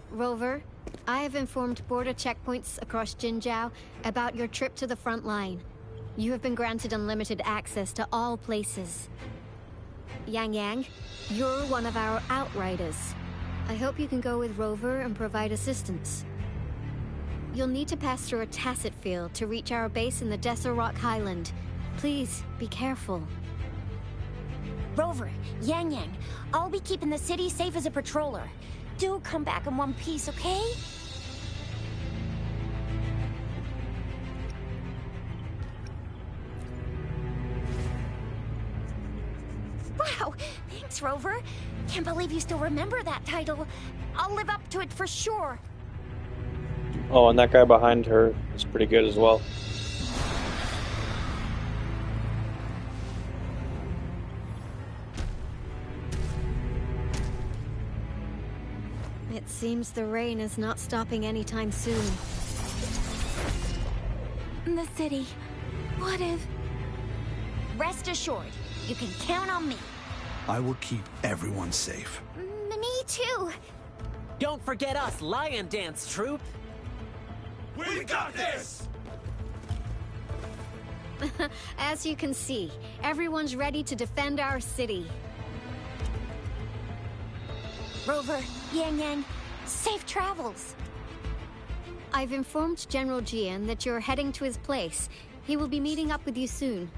Rover, I have informed border checkpoints across Jinzhou about your trip to the front line. You have been granted unlimited access to all places. Yang Yang, you're one of our outriders. I hope you can go with Rover and provide assistance. You'll need to pass through a tacit field to reach our base in the Desert Rock Highland. Please, be careful. Rover, Yang Yang, I'll be keeping the city safe as a patroller. Do come back in one piece, okay? Wow, thanks, Rover. Can't believe you still remember that title. I'll live up to it for sure. Oh, and that guy behind her is pretty good as well. Seems the rain is not stopping anytime soon. The city. What if... Rest assured, you can count on me. I will keep everyone safe. Me too. Don't forget us, Lion Dance Troupe! We got this! As you can see, everyone's ready to defend our city. Rover, Yang Yang, safe travels. I've informed General Jian that you're heading to his place. He will be meeting up with you soon.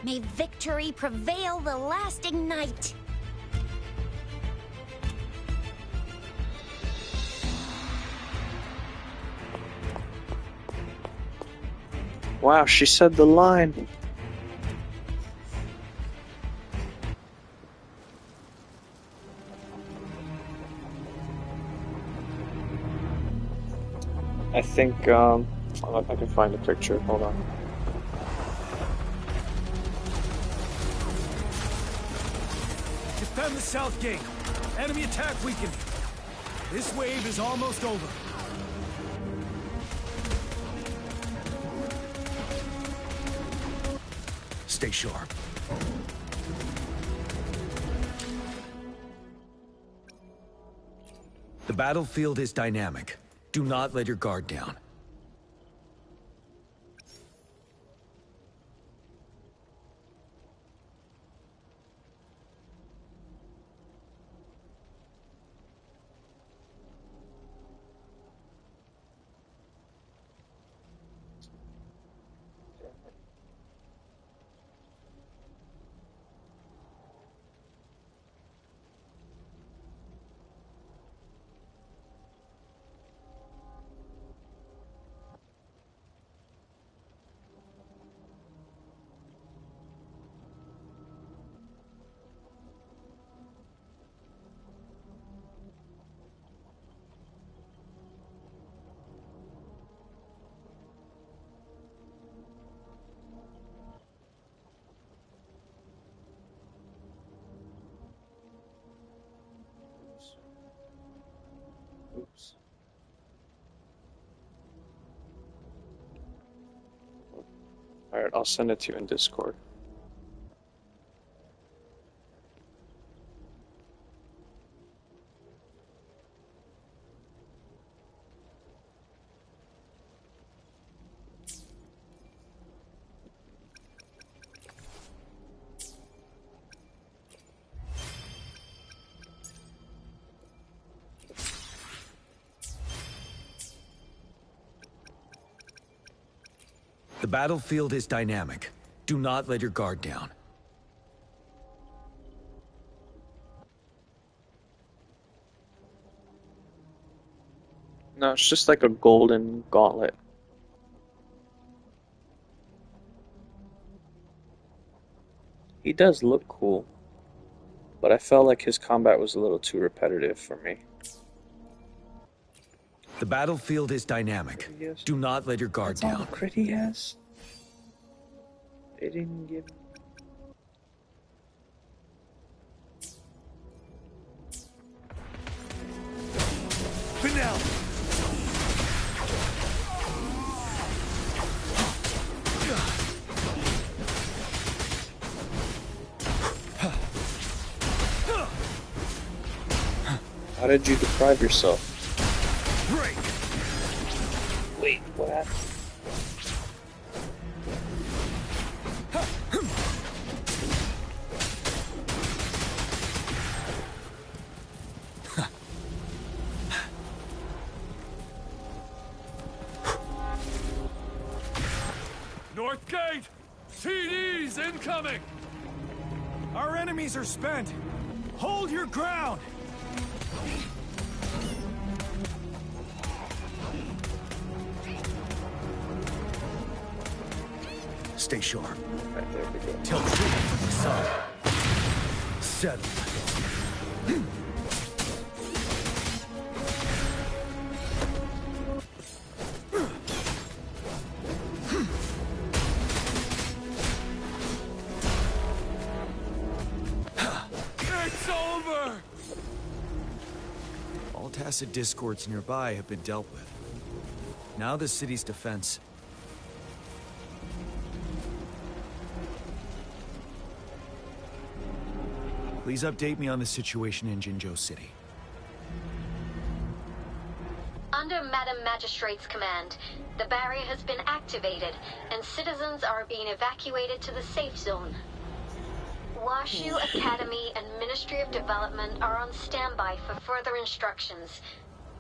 May victory prevail the lasting night. Wow, she said the line. I think, I can find a picture. Hold on. Defend the south gate. Enemy attack weakened. This wave is almost over. Stay sharp. The battlefield is dynamic. Do not let your guard down. Oops. Alright, I'll send it to you in Discord. The battlefield is dynamic. Do not let your guard down. No, it's just like a golden gauntlet. He does look cool, but I felt like his combat was a little too repetitive for me. The battlefield is dynamic. Do not let your guard That's all down. the crit he has? They didn't give... Finale! How did you deprive yourself? Break! Wait, what happened? North Gate! TDs incoming! Our enemies are spent. Hold your ground! Stay sharp. Right, there we go. Tilt trigger from the side. Settle. It's over! All Tacet discords nearby have been dealt with. Now the city's defense. Please update me on the situation in Jinzhou City. Under Madam Magistrate's command, the barrier has been activated, and citizens are being evacuated to the safe zone. Washu Academy and Ministry of Development are on standby for further instructions.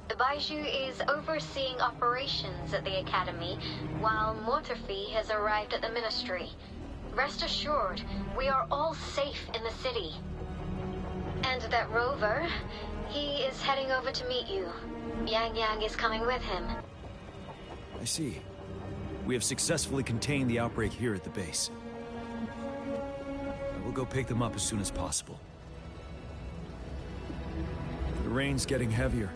The Baiju is overseeing operations at the Academy, while Mortarfi has arrived at the Ministry. Rest assured, we are all safe in the city. And that rover, he is heading over to meet you. Yang Yang is coming with him. I see. We have successfully contained the outbreak here at the base. I will go pick them up as soon as possible. The rain's getting heavier.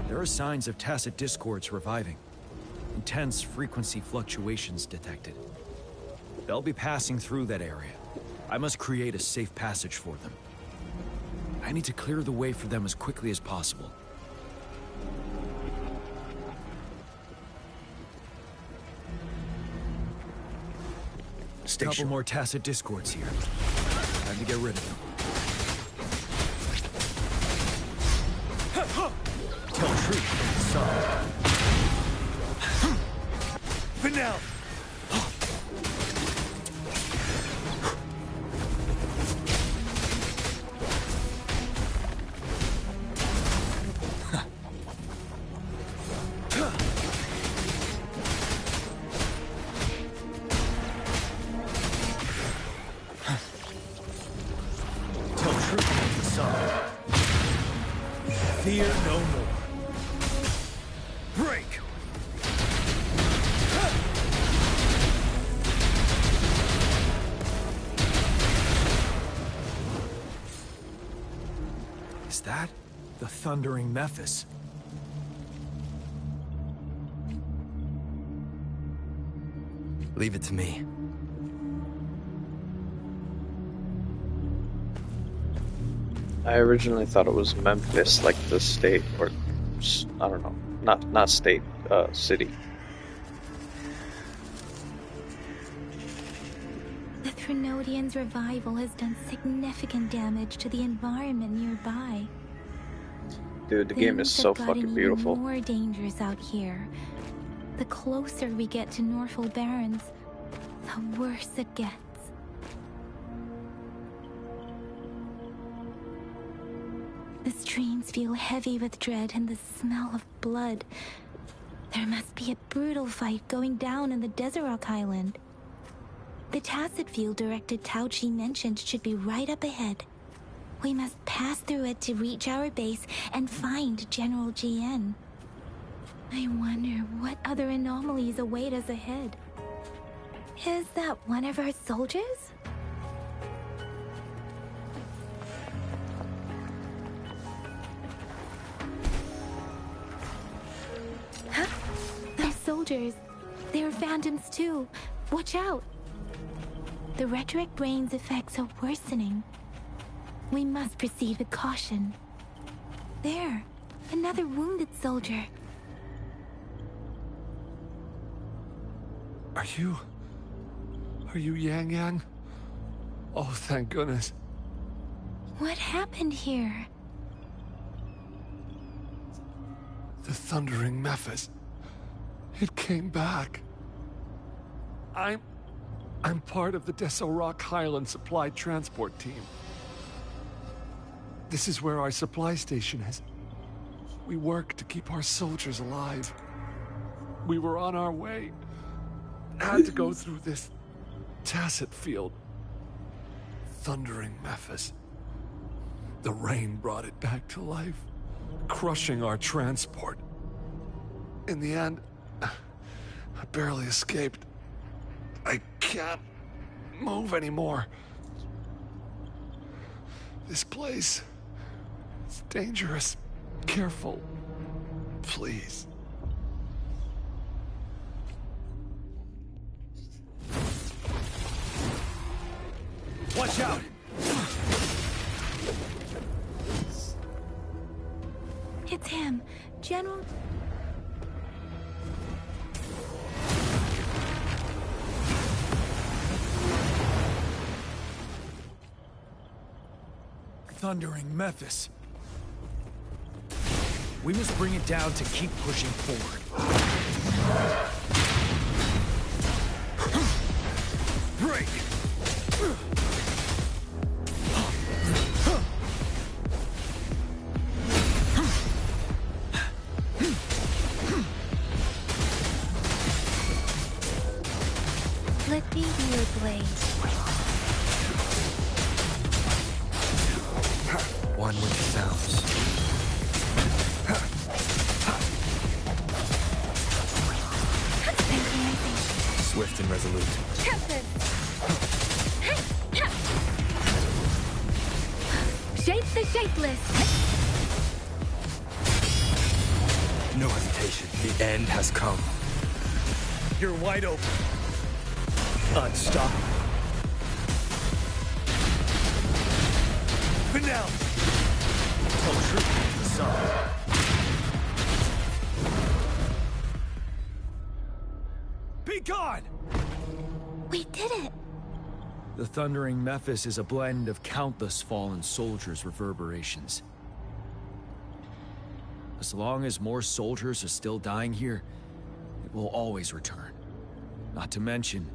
There are signs of Tacet discords reviving. Intense frequency fluctuations detected. They'll be passing through that area. I must create a safe passage for them. I need to clear the way for them as quickly as possible. A couple more Tacet discords here. Time to get rid of them. Tell truth, son. Vanel! Fear no more. Break! Is that the thundering Mephis? Leave it to me. I originally thought it was Memphis, like the state, or I don't know, not state, city. The Threnodian's revival has done significant damage to the environment nearby. Dude, the game is so fucking beautiful. Even more dangers out here. The closer we get to Norfolk Barrens, the worse it gets. The streams feel heavy with dread and the smell of blood. There must be a brutal fight going down in the Desert Island. The Tacet field directed Tao Chi mentioned should be right up ahead. We must pass through it to reach our base and find General GN. I wonder what other anomalies await us ahead. Is that one of our soldiers? Huh? They're soldiers. They're phantoms too. Watch out. The rhetoric brain's effects are worsening. We must proceed with caution. There, another wounded soldier. Are you Yang Yang? Oh, thank goodness. What happened here? The thundering Mephis. It came back. I'm part of the Deso Rock Highland Supply Transport Team. This is where our supply station is. We work to keep our soldiers alive. We were on our way. Had to go through this Tacet field. Thundering Mephis. The rain brought it back to life, crushing our transport. In the end, I barely escaped. I can't move anymore. This place is dangerous. Careful, please. Watch out! It's him, General... Thundering Memphis. We must bring it down to keep pushing forward. Break! Flippy Wheel Blade. One with the sounds. Swift and resolute. Shape the shapeless. No hesitation. The end has come. You're wide open. Unstoppable. Finale. Tell truth to the sun. Be gone! We did it! The Thundering Memphis is a blend of countless fallen soldiers' reverberations. As long as more soldiers are still dying here, it will always return. Not to mention,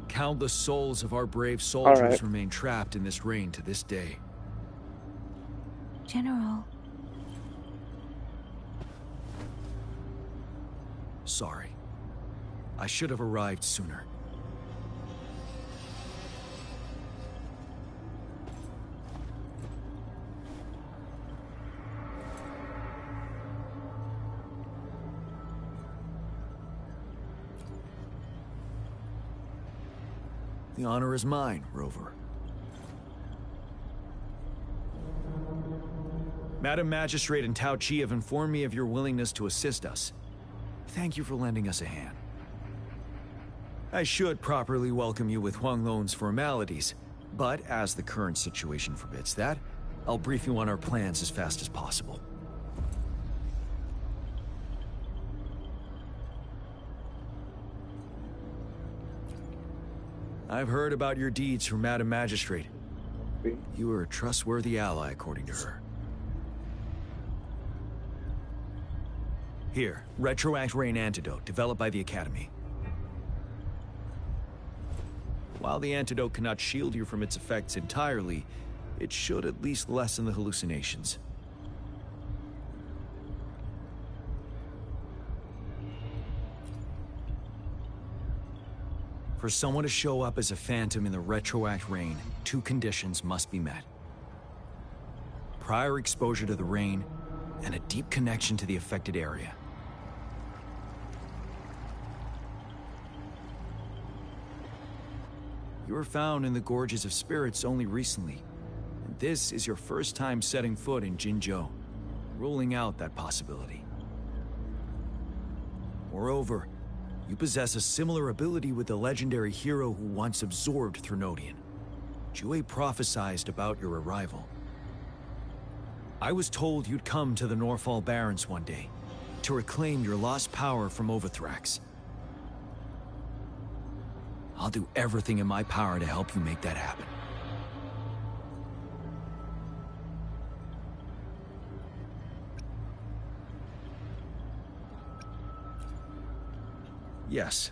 countless souls of our brave soldiers remain trapped in this rain to this day. General. Sorry. I should have arrived sooner. The honor is mine, Rover. Madam Magistrate and Tao Chi have informed me of your willingness to assist us. Thank you for lending us a hand. I should properly welcome you with Huang Lon's formalities, but as the current situation forbids that, I'll brief you on our plans as fast as possible. I've heard about your deeds from Madam Magistrate. You are a trustworthy ally, according to her. Here, Retroact Rain Antidote, developed by the Academy. While the antidote cannot shield you from its effects entirely, it should at least lessen the hallucinations. For someone to show up as a phantom in the Retroact Rain, 2 conditions must be met. Prior exposure to the rain, and a deep connection to the affected area. You were found in the Gorges of Spirits only recently, and this is your first time setting foot in Jinzhou, ruling out that possibility. Moreover, you possess a similar ability with the legendary hero who once absorbed Threnodian. Jue prophesied about your arrival. I was told you'd come to the Norfall Barrens one day, to reclaim your lost power from Overthrax. I'll do everything in my power to help you make that happen. Yes.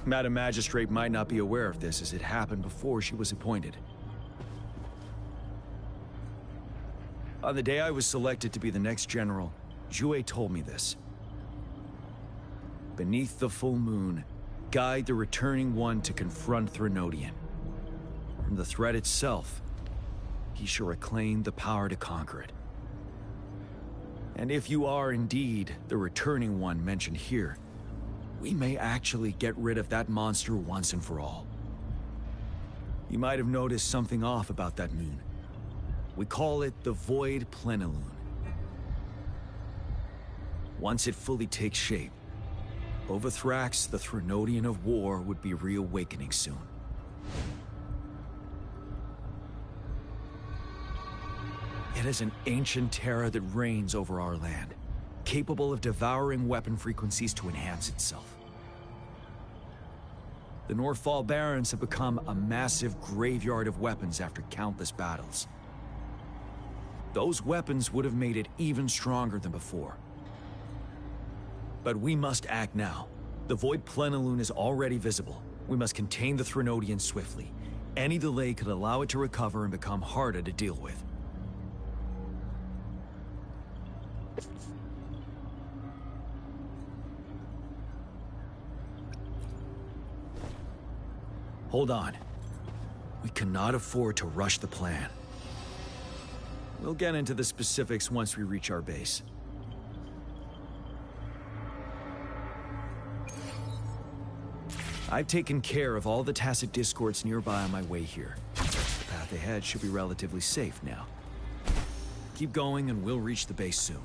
Madam Magistrate might not be aware of this as it happened before she was appointed. On the day I was selected to be the next general, Jue told me this. Beneath the full moon, guide the returning one to confront Threnodian. From the threat itself, he shall reclaim the power to conquer it. And if you are indeed the returning one mentioned here, we may actually get rid of that monster once and for all. You might have noticed something off about that moon. We call it the Void Plenilune. Once it fully takes shape, Overthrax, the Threnodian of War, would be reawakening soon. It is an ancient terror that reigns over our land, capable of devouring weapon frequencies to enhance itself. The Northfall Barrens have become a massive graveyard of weapons after countless battles. Those weapons would have made it even stronger than before. But we must act now. The Void Plenilune is already visible. We must contain the Threnodians swiftly. Any delay could allow it to recover and become harder to deal with. Hold on. We cannot afford to rush the plan. We'll get into the specifics once we reach our base. I've taken care of all the tacit discords nearby on my way here. The path ahead should be relatively safe now. Keep going and we'll reach the base soon.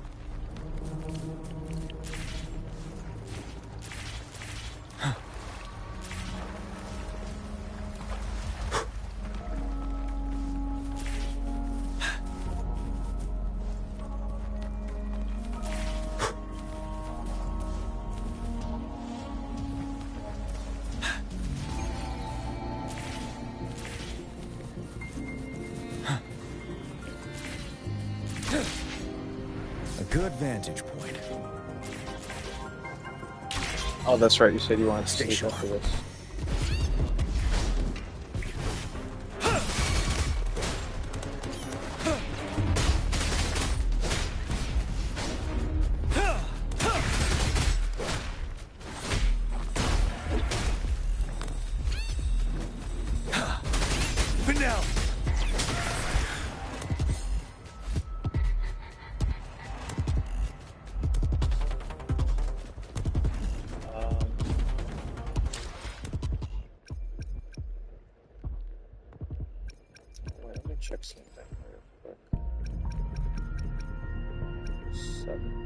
Good vantage point. Oh, that's right. You said you wanted to stay sharp for this. Check something real quick. 7.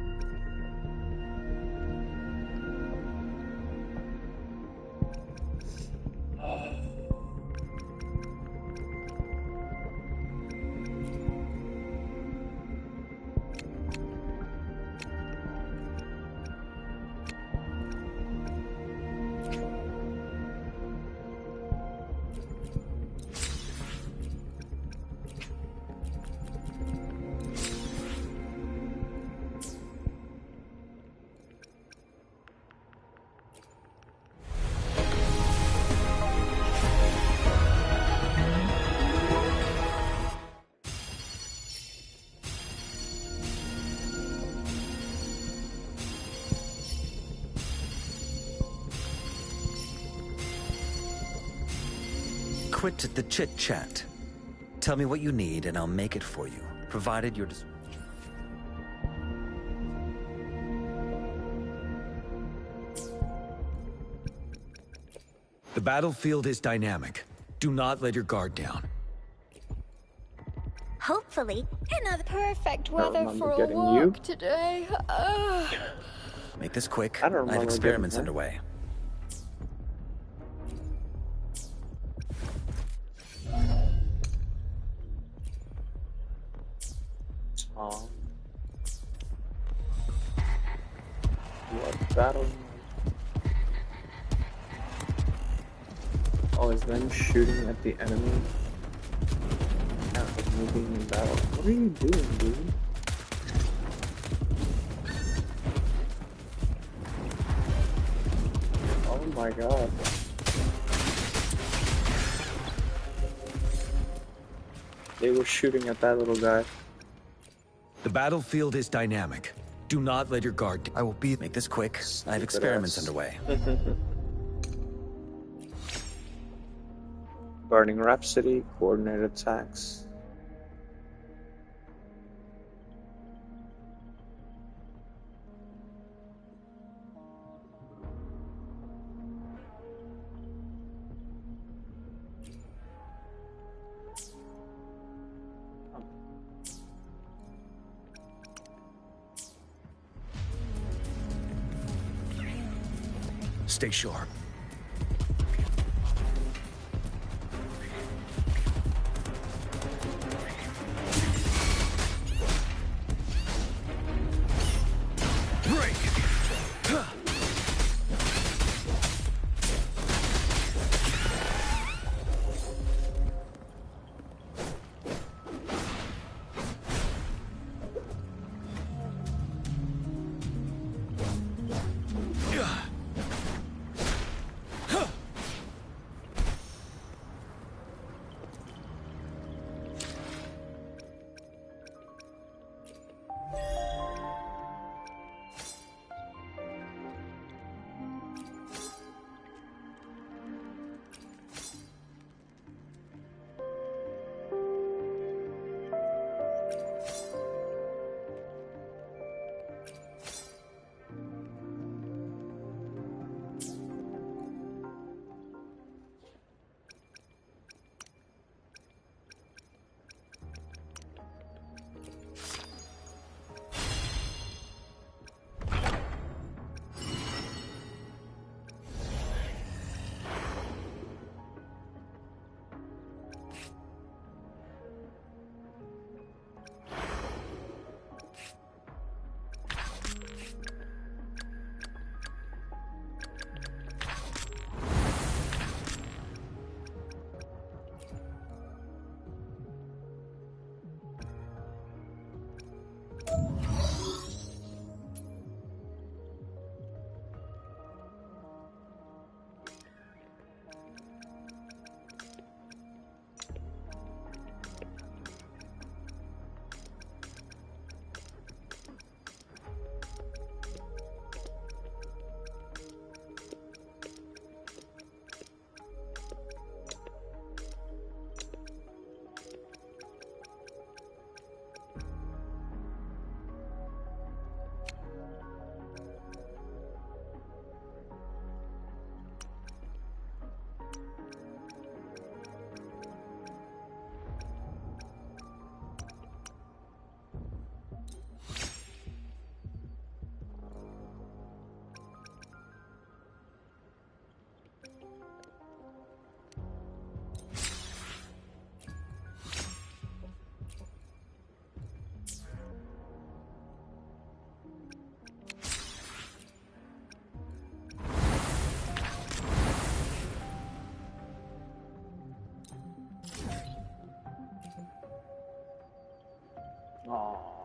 Quit the chit-chat. Tell me what you need and I'll make it for you, provided you're... The battlefield is dynamic. Do not let your guard down. Hopefully, another perfect weather for a walk today. Make this quick. I don't I have remember experiments getting underway. What battle? Oh, is them shooting at the enemy? Yeah, moving in battle. What are you doing, dude? Oh my god. They were shooting at that little guy. The battlefield is dynamic. Do not let your guard down. I will make this quick. I have experiments underway. Guarding Rhapsody, coordinated attacks. Stay sharp. Oh.